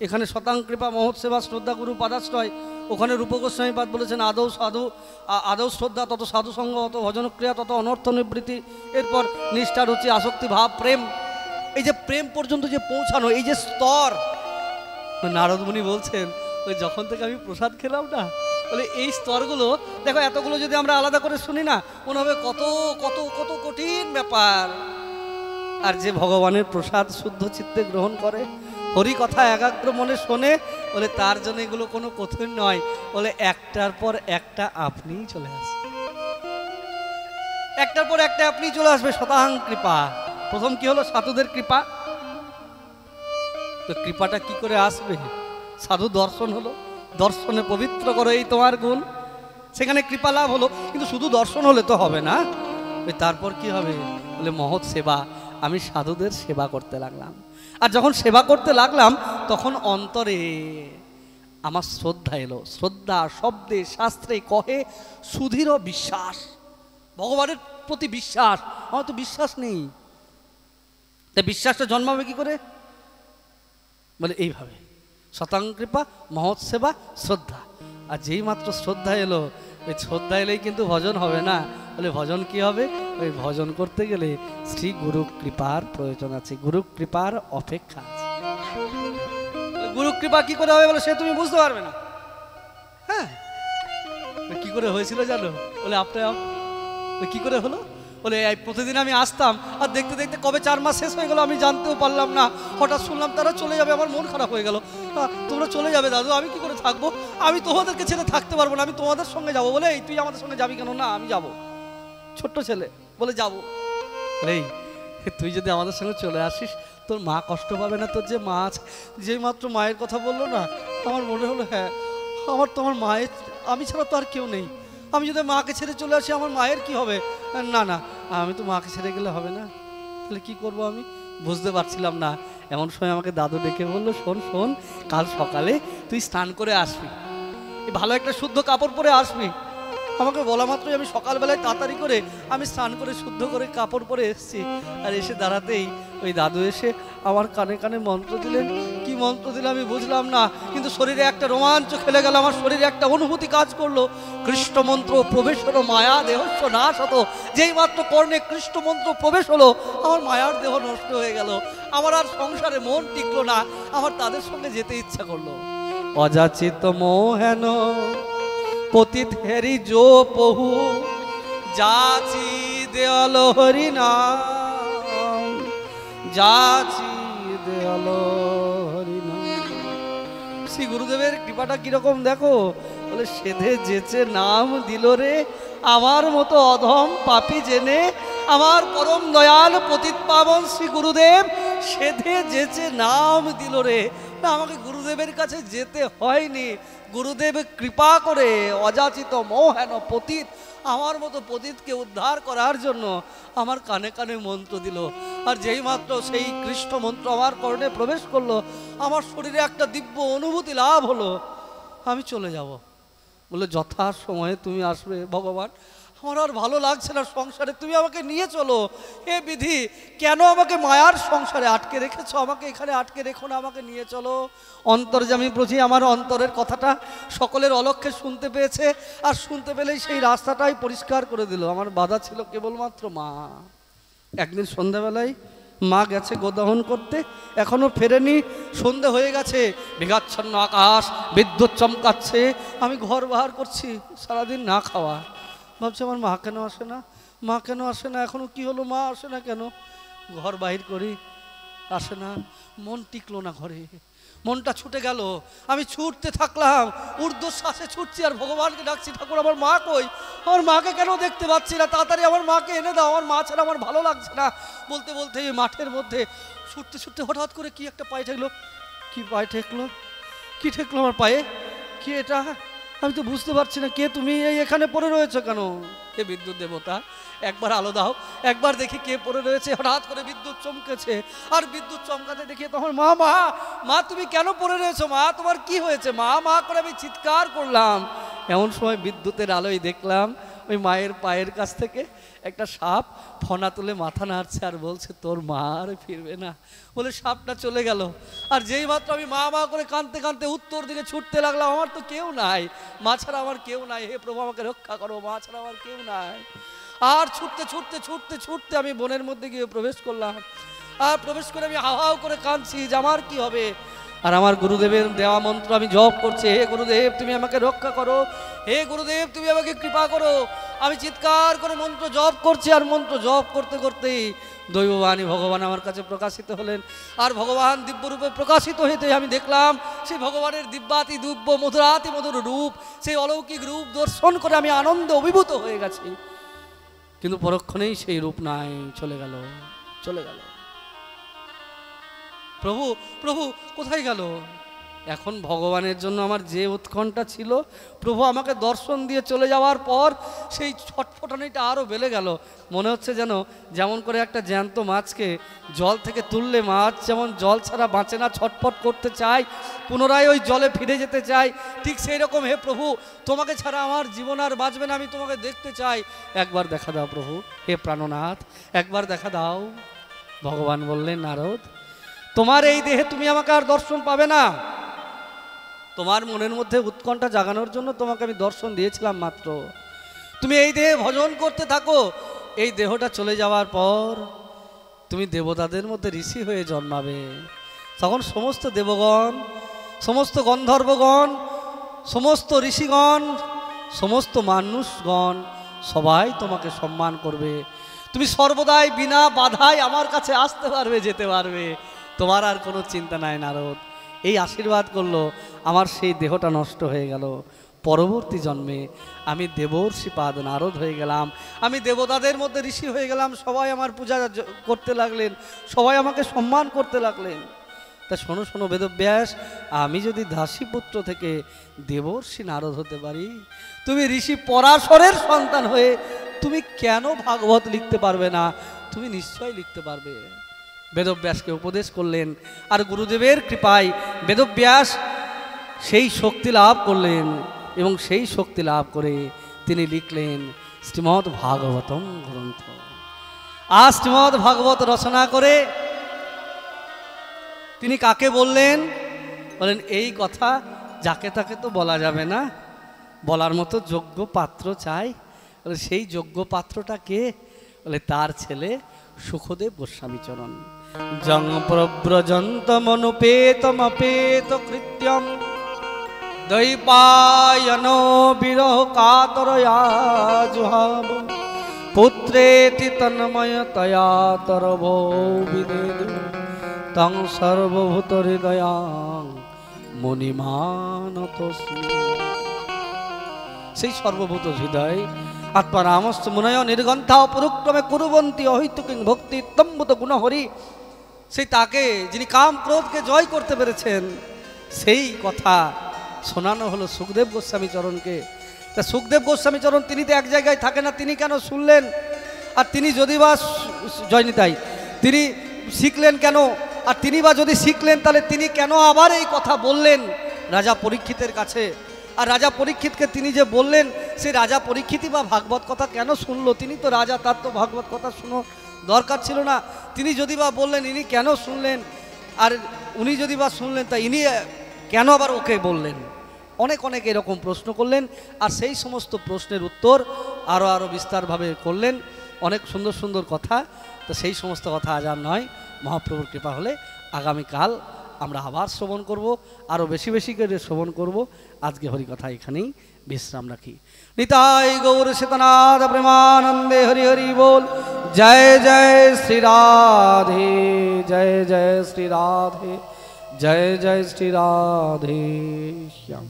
এখানে শতাংকৃপা মহৎসেবা শ্রদ্ধা গুরু পাদাশ্রয়, ওখানে রূপগোস্বামীপাদ বলেছেন আদৌ সাধু, আদৌ শ্রদ্ধা তত সাধুসঙ্গ, অত ভজনক্রিয়া, তত অনর্থ নিবৃত্তি, এরপর নিষ্ঠা রুচি আসক্তি ভাব প্রেম। এই যে প্রেম পর্যন্ত যে পৌঁছানো, এই যে স্তর, নারদমুনি বলছেন ওই যখন থেকে আমি প্রসাদ খেলাম না, বলে এই স্তরগুলো দেখো, এতগুলো যদি আমরা আলাদা করে শুনি না, মনে হবে কত কত কত কঠিন ব্যাপার। আর যে ভগবানের প্রসাদ শুদ্ধ চিত্তে গ্রহণ করে, হরি কথা একাগ্র মনে শোনে, বলে তার জন্য এগুলো কোনো কঠিন নয়। বলে একটার পর একটা আপনিই চলে আসবে, একটার পর একটা আপনি চলে আসবে। শতাং কৃপা, প্রথম কি হলো? সাধুদের কৃপা। তো কৃপাটা কি করে আসবে? সাধু দর্শন হলো, দর্শনে পবিত্র করো এই তোমার গুণ, সেখানে কৃপা লাভ হলো। কিন্তু শুধু দর্শন হলে তো হবে না, তারপর কি হবে? বলে মহৎ সেবা, আমি সাধুদের সেবা করতে লাগলাম। আর যখন সেবা করতে লাগলাম, তখন অন্তরে আমার শ্রদ্ধা এলো। শ্রদ্ধা শব্দে শাস্ত্রে কহে সুদৃঢ় বিশ্বাস, ভগবানের প্রতি বিশ্বাস। আমার তো বিশ্বাস নেই, তাই বিশ্বাসটা জন্মাবে কি করে? বলে এইভাবে শতাংকৃপা মহৎ সেবা শ্রদ্ধা। আর যেই মাত্র শ্রদ্ধা এলো, ওই শ্রদ্ধা এলেই কিন্তু ভজন হবে না। বলে ভজন কি হবে? ওই ভজন করতে গেলে শ্রী গুরু কৃপার প্রয়োজন আছে, গুরু কৃপার অপেক্ষা আছে। গুরু কৃপা কি করে হবে? বলে সে তুমি বুঝতে পারবে না। হ্যাঁ, কি করে হয়েছিল জানো? বলে আপনার কি করে হলো? বলে প্রতিদিন আমি আসতাম, আর দেখতে দেখতে কবে 4 মাস শেষ হয়ে গেল আমি জানতেও পারলাম না। হঠাৎ শুনলাম তারা চলে যাবে, আমার মন খারাপ হয়ে গেল। তোমরা চলে যাবে দাদু, আমি কি করে থাকবো? আমি তোমাদেরকে ছেড়ে থাকতে পারবো না, আমি তোমাদের সঙ্গে যাবো। বলে এই তুই আমাদের সঙ্গে যাবি কেন? না আমি যাবো, ছোট্ট ছেলে বলে যাবো। এই তুই যদি আমাদের সঙ্গে চলে আসিস, তোর মা কষ্ট পাবে না? তোর যে মা আছে, যেই মাত্র মায়ের কথা বললো না, আমার মনে হলো হ্যাঁ, আমার তোমার মায়ের, আমি ছাড়া তো আর কেউ নেই। আমি যদি মাকে ছেড়ে চলে আসি, আমার মায়ের কি হবে? না না, আমি তো মাকে ছেড়ে গেলে হবে না। তাহলে কি করব? আমি বুঝতে পারছিলাম না। এমন সময় আমাকে দাদু ডেকে বললো, শোন শোন, কাল সকালে তুই স্নান করে আসবি, ভালো একটা শুদ্ধ কাপড় পরে আসবি। আমাকে বলা মাত্রই আমি সকালবেলায় তাড়াতাড়ি করে আমি স্নান করে শুদ্ধ করে কাপড় পরে এসেছি। আর এসে দাঁড়াতেই ওই দাদু এসে আমার কানে কানে মন্ত্র দিলেন। কি মন্ত্র দিলে আমি বুঝলাম না, কিন্তু শরীরে একটা রোমাঞ্চ খেলে গেল, আমার শরীরে একটা অনুভূতি কাজ করলো। কৃষ্ণ মন্ত্র প্রবেশ হলো মায়া দেহস্য নাশ হতো। যেই মাত্র কর্ণে কৃষ্ণ মন্ত্র প্রবেশ হলো, আমার মায়ার দেহ নষ্ট হয়ে গেল। আমার আর সংসারে মন টিকলো না, আমার তাদের সঙ্গে যেতে ইচ্ছা করলো। অযাচিত মোহেন পতিত হেরি জো পহু, যাচি দেয়াল হরি নাম, যাচি দেয়াল হরি নাম। শ্রী গুরুদেবের কৃপাটা কিরকম দেখো। বলে সেধে যেচে নাম দিল রে, আমার মতো অধম পাপী জেনে, আমার পরম দয়াল পতিত পাবন শ্রী গুরুদেব সেধে যেচে নাম দিল রে। না, আমাকে গুরুদেবের কাছে যেতে হয়নি, গুরুদেব কৃপা করে অযাচিত মোহেন পতিত, আমার মতো পতিতকে উদ্ধার করার জন্য আমার কানে কানে মন্ত্র দিল। আর যেই মাত্র সেই কৃষ্ণ মন্ত্র আমার কর্ণে প্রবেশ করলো, আমার শরীরে একটা দিব্য অনুভূতি লাভ হলো। আমি চলে যাব। বলে যথা সময়ে তুমি আসবে ভগবান, আমার আর ভালো লাগছে না সংসারে, তুমি আমাকে নিয়ে চলো। হে বিধি, কেন আমাকে মায়ার সংসারে আটকে রেখেছো? আমাকে এখানে আটকে রেখো না, আমাকে নিয়ে চলো। অন্তর্যামী প্রভু আমার অন্তরের কথাটা সকলের অলক্ষ্যে শুনতে পেয়েছে, আর শুনতে পেলেই সেই রাস্তাটাই পরিষ্কার করে দিল। আমার বাধা ছিল কেবলমাত্র মা। একদিন সন্ধ্যাবেলায় মা গেছে গোদহন করতে, এখনো ফেরেনি, সন্ধে হয়ে গেছে, মেঘাচ্ছন্ন আকাশ, বিদ্যুৎ চমকাচ্ছে। আমি ঘর বাহার করছি, সারাদিন না খাওয়া। ভাবছি আমার মা কেন আসে না, মা কেন আসে না, এখনো কি হলো, মা আসে না কেন? ঘর বাহির করি, আসে না। মন টিকলো না ঘরে, মনটা ছুটে গেল। আমি ছুটতে থাকলাম, ঊর্ধ্বশ্বাসে ছুটছি আর ভগবানকে ডাকছি, ঠাকুর আমার মা কই? আমার মাকে কেন দেখতে পাচ্ছি না? তাড়াতাড়ি আমার মাকে এনে দাও, আমার মা ছাড়া আমার ভালো লাগছে না। বলতে বলতে এই মাঠের মধ্যে ছুটতে ছুটতে হঠাৎ করে কি একটা পায়ে ঠেকলো। কি পায়ে ঠেকলো? কি ঠেকলো আমার পায়ে? কি এটা? আমি তো বুঝতে পারছি না কে তুমি, এই এখানে পড়ে রয়েছে কেন? হে বিদ্যুৎ দেবতা, একবার আলো দাও, একবার দেখি কে পড়ে রয়েছে। হঠাৎ করে বিদ্যুৎ চমকেছে, আর বিদ্যুৎ চমকাতে দেখি তখন মা মা মা তুমি কেন পড়ে রয়েছো মা, তোমার কি হয়েছে মা? মা করে আমি চিৎকার করলাম। এমন সময় বিদ্যুতের আলোয় দেখলাম ওই মায়ের পায়ের কাছ থেকে একটা সাপ ফনা তুলে মাথা নাড়ছে আর বলছে তোর মা আর ফিরবে না। বলে সাপটা চলে গেল। আর যেই মাত্র আমি মা মা করে কাঁদতে কাঁদতে উত্তর দিকে ছুটতে লাগলাম, আমার তো কেউ নাই, মা ছাড়া আমার কেউ নাই, হে প্রভু আমাকে রক্ষা করো, মা ছাড়া আমার কেউ নাই। আর ছুটতে ছুটতে ছুটতে ছুটতে আমি বনের মধ্যে গিয়ে প্রবেশ করলাম। আর প্রবেশ করে আমি হাও হাও করে কাঁদছি যে আমার কি হবে। আর আমার গুরুদেবের দেওয়া মন্ত্র আমি জপ করছি, হে গুরুদেব তুমি আমাকে রক্ষা করো, হে গুরুদেব তুমি আমাকে কৃপা করো। আমি চিৎকার করে মন্ত্র জপ করছি, আর মন্ত্র জপ করতে করতেই দৈববাণী ভগবান আমার কাছে প্রকাশিত হলেন। আর ভগবান দিব্যরূপে প্রকাশিত হইতে আমি দেখলাম সেই ভগবানের দিব্যাতি দিব্য মধুরাতি মধুর রূপ, সেই অলৌকিক রূপ দর্শন করে আমি আনন্দে অভিভূত হয়ে গেছি। কিন্তু পরক্ষণেই সেই রূপ নাই, চলে গেল, চলে গেল। প্রভু প্রভু কোথায় গেল? এখন ভগবানের জন্য আমার যে উৎকণ্ঠা ছিল, প্রভু আমাকে দর্শন দিয়ে চলে যাওয়ার পর সেই ছটফটানিটা আরও বেড়ে গেল। মনে হচ্ছে যেন যেমন করে একটা জ্যান্ত মাছকে জল থেকে তুললে মাছ যেমন জল ছাড়া বাঁচে না, ছটফট করতে চায়, পুনরায় ওই জলে ফিরে যেতে চায়, ঠিক সেই রকম হে প্রভু তোমাকে ছাড়া আমার জীবন আর বাঁচবে না, আমি তোমাকে দেখতে চাই, একবার দেখা দাও প্রভু, হে প্রাণনাথ একবার দেখা দাও। ভগবান বললেন নারদ, তোমার এই দেহে তুমি আমাকে আর দর্শন পাবে না, তোমার মনের মধ্যে উৎকণ্ঠা জাগানোর জন্য তোমাকে আমি দর্শন দিয়েছিলাম মাত্র। তুমি এই দেহে ভজন করতে থাকো, এই দেহটা চলে যাওয়ার পর তুমি দেবতাদের মধ্যে ঋষি হয়ে জন্মাবে। তখন সমস্ত দেবগণ, সমস্ত গন্ধর্বগণ, সমস্ত ঋষিগণ, সমস্ত মানুষগণ সবাই তোমাকে সম্মান করবে। তুমি সর্বদাই বিনা বাধায় আমার কাছে আসতে পারবে, যেতে পারবে, তোমার আর কোনো চিন্তা নাই নারদ। এই আশীর্বাদ করলো। আমার সেই দেহটা নষ্ট হয়ে গেল। পরবর্তী জন্মে আমি দেবর্ষিপাদ নারদ হয়ে গেলাম, আমি দেবতাদের মধ্যে ঋষি হয়ে গেলাম। সবাই আমার পূজা করতে লাগলেন, সবাই আমাকে সম্মান করতে লাগলেন। তা শোনো শোনো বেদব্যাস, আমি যদি দাসীপুত্র থেকে দেবর্ষি নারদ হতে পারি, তুমি ঋষি পরাশরের সন্তান হয়ে তুমি কেন ভাগবত লিখতে পারবে না? তুমি নিশ্চয়ই লিখতে পারবে। বেদব্যাসকে উপদেশ করলেন, আর গুরুদেবের কৃপায় বেদব্যাস সেই শক্তি লাভ করলেন, এবং সেই শক্তি লাভ করে তিনি লিখলেন শ্রীমদ্ ভাগবতম গ্রন্থ। আর শ্রীমদ্ ভাগবত রচনা করে তিনি কাকে বললেন? বলেন এই কথা যাকে তাকে তো বলা যাবে না, বলার মতো যোগ্য পাত্র চাই। বলে সেই যোগ্য পাত্রটা কে? বলে তার ছেলে সুখদেব গোস্বামী চরণ। জং প্রব্রজন্তমনুপেতমপেত কৃত্যং দৈপায়নো বিরহ কাতরয়া জুহাব পুত্রেতি তন্ময়তয়া তরভো বিদেদু তং সর্বভূত হৃদয়াং মুনিমানতস্মি। সেই সর্বভূত হৃদয় আত্মারামস্ত মুনয় নির্গন্থা পরুক্রমে কুরুবন্তী অহৈতুকিং ভক্তি তম্বুত গুণহরি। সেই তাকে যিনি কাম ক্রোধকে জয় করতে পেরেছেন, সেই কথা শোনানো হলো সুখদেব গোস্বামী চরণকে। তা সুখদেব গোস্বামী চরণ তিনি তো এক জায়গায় থাকে না, তিনি কেন শুনলেন? আর তিনি যদি বা জয়নিতাই তিনি শিখলেন কেন? আর তিনি বা যদি শিখলেন তাহলে তিনি কেন আবার এই কথা বললেন রাজা পরীক্ষিতের কাছে? আর রাজা পরীক্ষিতকে তিনি যে বললেন, সেই রাজা পরীক্ষিতই বা ভাগবত কথা কেন শুনলো? তিনি তো রাজা, তার তো ভাগবত কথা শুনো দরকার ছিল না। তিনি যদি বা বললেন, ইনি কেন শুনলেন? আর উনি যদি বা শুনলেন, তা ইনি কেন আবার ওকে বললেন? অনেক অনেক এরকম প্রশ্ন করলেন, আর সেই সমস্ত প্রশ্নের উত্তর আরও বিস্তারভাবে করলেন, অনেক সুন্দর সুন্দর কথা। তো সেই সমস্ত কথা আজ আর নয়, মহাপ্রভুর কৃপা হলে আগামীকাল আমরা আবার শ্রবণ করব, আরও বেশি বেশি করে শ্রবণ করব। আজকে হরিকথা এখানেই বিশ্রাম রাখি। নিতাই গৌর সীতানাথ প্রেমানন্দে হরি হরি বল। জয় জয় শ্রী রাধে, জয় জয় শ্রী রাধে, জয় জয় শ্রী রাধে শ্যাম।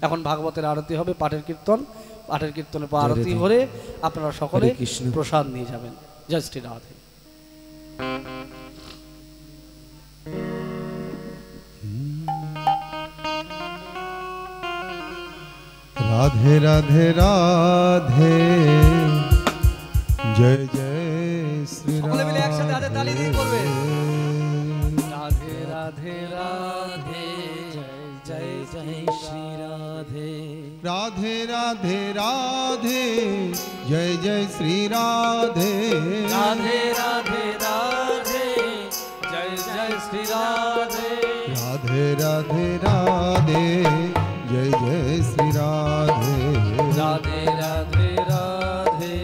এখন ভাগবতের আরতি হবে, পাঠের কীর্তন, পাঠের কীর্তনের পর আরতি করে আপনারা সকলে প্রসাদ নিয়ে যাবেন। জয় শ্রী রাধে। রাধে রাধে রাধে জয় জয় শ্রী সকলে মিলে একসাথে হাতে তালি দিয়ে করবে। রাধে। রাধে রাধে রাধে জয় জয় শ্রী রাধে। রাধে রাধে রাধে জয় জয় শ্রী রাধে। রাধে রাধে রাধে জয় জয় শ্রী রাধে। রাধে রাধে রাধে জয় জয় শ্রী রাধে। রাধে রাধে রাধে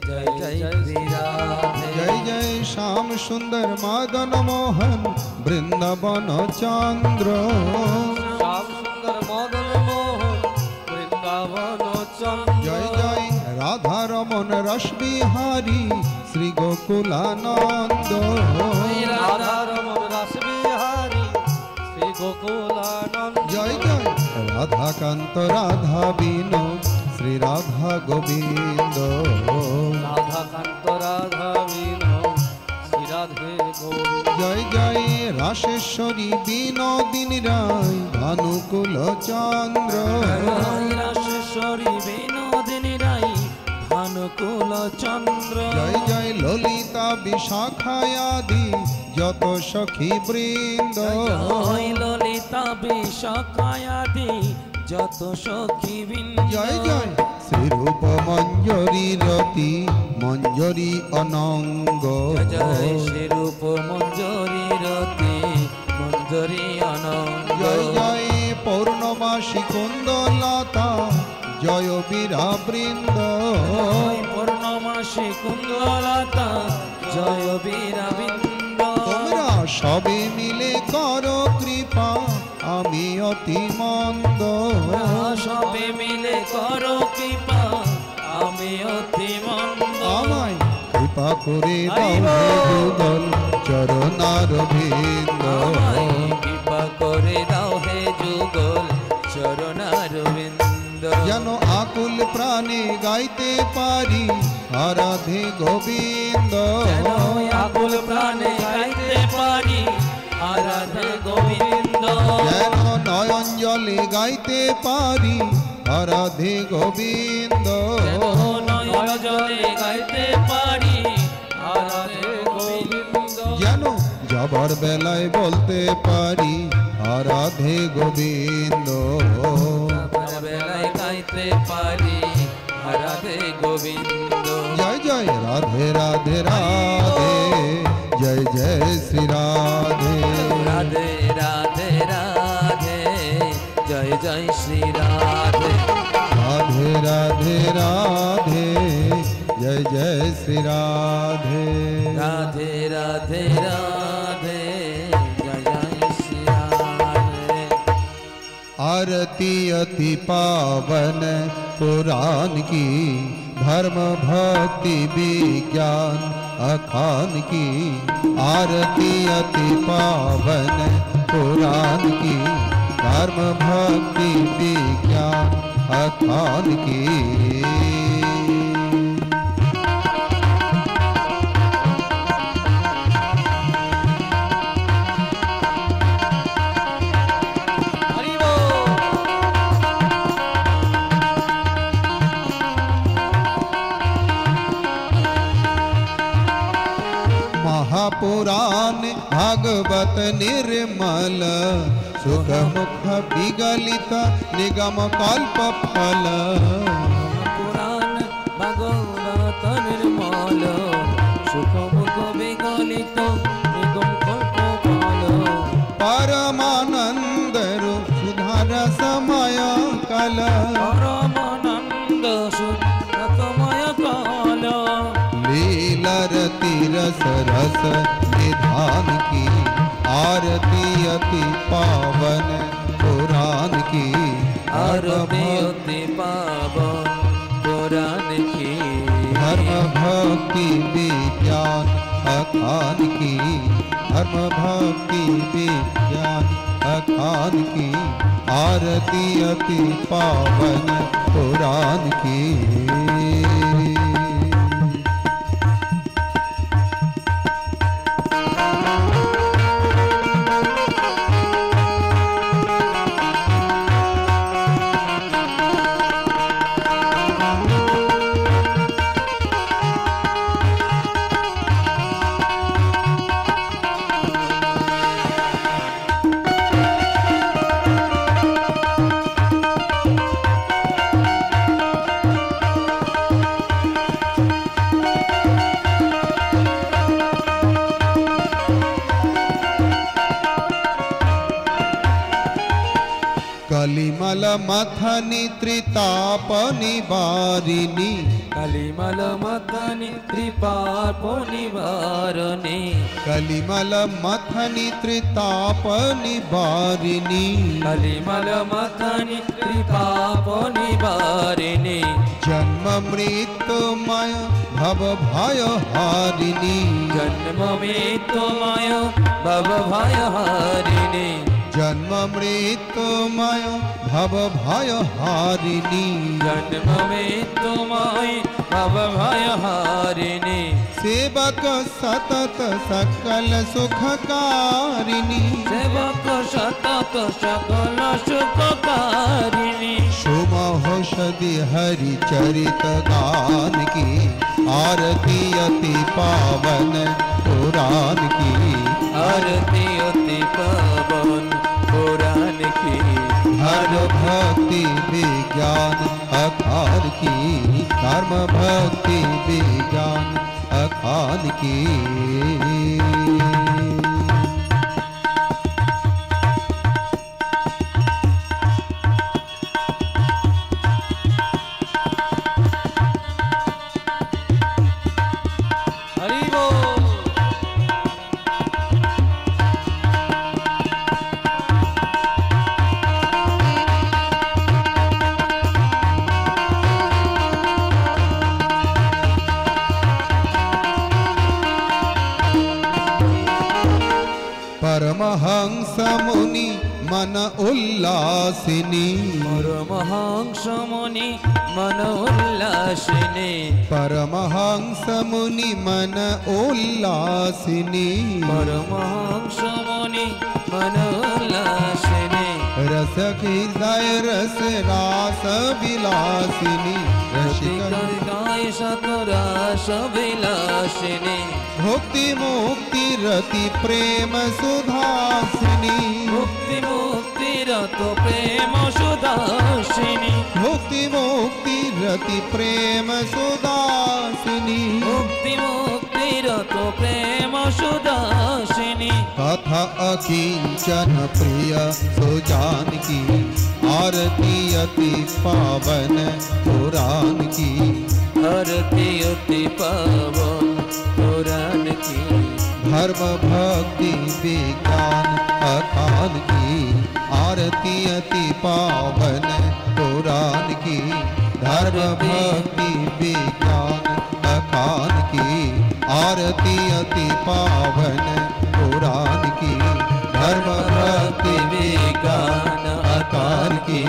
জয় জয় শ্রী রাধে। জয় জয় শ্যাম সুন্দর মদন মোহন বৃন্দাবন চন্দ্র। শ্যাম সুন্দর মদন মোহন বৃন্দাবন চন্দ্র। জয় জয় রাধা রমন রস বিহারী শ্রী গোকুলানন্দ। রাধা রমন রস বিহারী শ্রী গোকুলানন্দ। জয় জয় রাধাকান্ত রাধা বিনোদ শ্রী রাধা গোবিন্দ। রাধাকান্ত রাধা বিনোদ শ্রী রাধে গোবিন্দ। জয় জয় রাসেশ্বরী বিনোদিনী রায় ভানুকুল চন্দ্র। রাসেশ্বরী বিনোদিনী রাই ভানুকুল চন্দ্র। জয় জয় ললিতা বিশাখায়াদি যত সখী বৃন্দ। জয় ললিতা বিশাখায়াদি যত সখী বৃন্দ। জয় জয় শ্রীরূপ মঞ্জরী রতি মঞ্জরী অনঙ্গ। জয় শ্রীরূপ মঞ্জরী রতি মঞ্জরী অনঙ্গ। জয় জয় পৌর্ণমাসী কুন্দলতা জয় বীরা বৃন্দ। জয় পূর্ণমাসী কুন্দলতা জয় বীরা বৃন্দ। তোমরা সবে মিলে করো কৃপা আমি অতি মন্দ। সবে মিলে করো কৃপা আমি অতি মন্দ। আমায় কৃপা করে দাও হে যুগল চরণার বৃন্দ। আমায় কৃপা করে দাও হে যুগল চরণার বৃন্দ। যেন আকুল প্রাণে গাইতে পারি আরাধে গোবিন্দ। যেন আকুল প্রাণে গাইতে পারি আরাধে গোবিন্দ। যেন নয়ন জলে গাইতে পারি আরাধে গোবিন্দ। যেন নয়ন জলে গাইতে পারি আরাধে গোবিন্দ। যেন যাবার বেলায় বলতে পারি আরাধে গোবিন্দ। বেলায় গাইতে পারি আরাধে গোবিন্দ। জয় জয় রাধে রাধে রাধে জয় জয় শ্রী রাধে। রাধে রাধে রাধে জয় জয় শ্রী রাধে। রাধে রাধে রাধে জয় জয় শ্রী রাধে। রাধে রাধে রাধে জয় জয় শ্রী রাধে। आरती अति पावन पुराण की धर्म भक्ति विज्ञान अखान की। आरती अति पावन पुराण की धर्म भक्ति विज्ञान अखान की। महापुराण भागवत निर्मल सुख मुख विगलित निगम कल्प फल। पुराण भगवत निर्मल सुख मुख विगलित निगम कल्प फल। परमानंद सुधार समय कल। परमानंद सुखमय काल। लीलरति रस रस निधान की। आरती अति पावन पुराण की। आरती अति पावन पुराण की। धर्म भक्ति विज्ञान अखान की। धर्म भक्ति विज्ञान अखान की। आरती अति पावन पुराण की। मथनी त्रिताप निवारिणी कलिमल मथनि त्रिपाप निवारणे कलिमल मथनी त्रिताप निवारिणी कलिमल मथनि त्रिपाप निवारिणे जन्म मृत्युमय भव भय हारिणी जन्म मृत्युमय भव भय हारिणे जन्म मृत्युमय भव भय हारिणी जन्म मृत्युमय भव भय हारिणे सेवक सतत सकल सुखकारिणी सेवक सतत सकल सुखकारिणी सुमहोषधि हरि चरित गान की आरती अति पावन पुराण की आरती अति पावन पुराण की धर्म भक्ति विज्ञान अखान की धर्म भक्ति विज्ञान अखान की परमहंस मुनि मन उल्लासिनी परमहंस मुनि मन उल्लासिनी परमहंस मुनि मन उल्लासिनी परमहंस मुनि मन उल्लासिनी रस हृदय रस रास विलासिनी रसिक गाय सतरास विलासिनी भुक्ति मुक्ति रति प्रेम सुधासिनी मुक्ति मुक्ति रतो प्रेम सुदासिनी भुक्ति मुक्ति रति प्रेम सुदासिनी मुक्ति मुक्ति रतो प्रेम सुदासिनी कथा अकिंचन प्रिय सुजान की आरती अति पावन पुराण की आरती अति पावन पुराण की धर्म भक्ति विज्ञान अखान की आरती अति पावन पुराण की धर्म भक्ति विज्ञान अखान की आरती अति पावन पुराण की धर्म भक्ति विज्ञान अखान की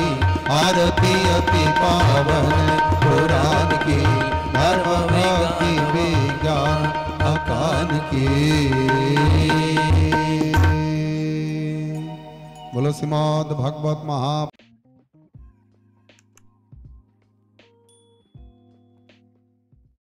आरती अति पावन पुराण की धर्म भक्ति विज्ञान अकान की। बोलो श्रीमद् भागवत महा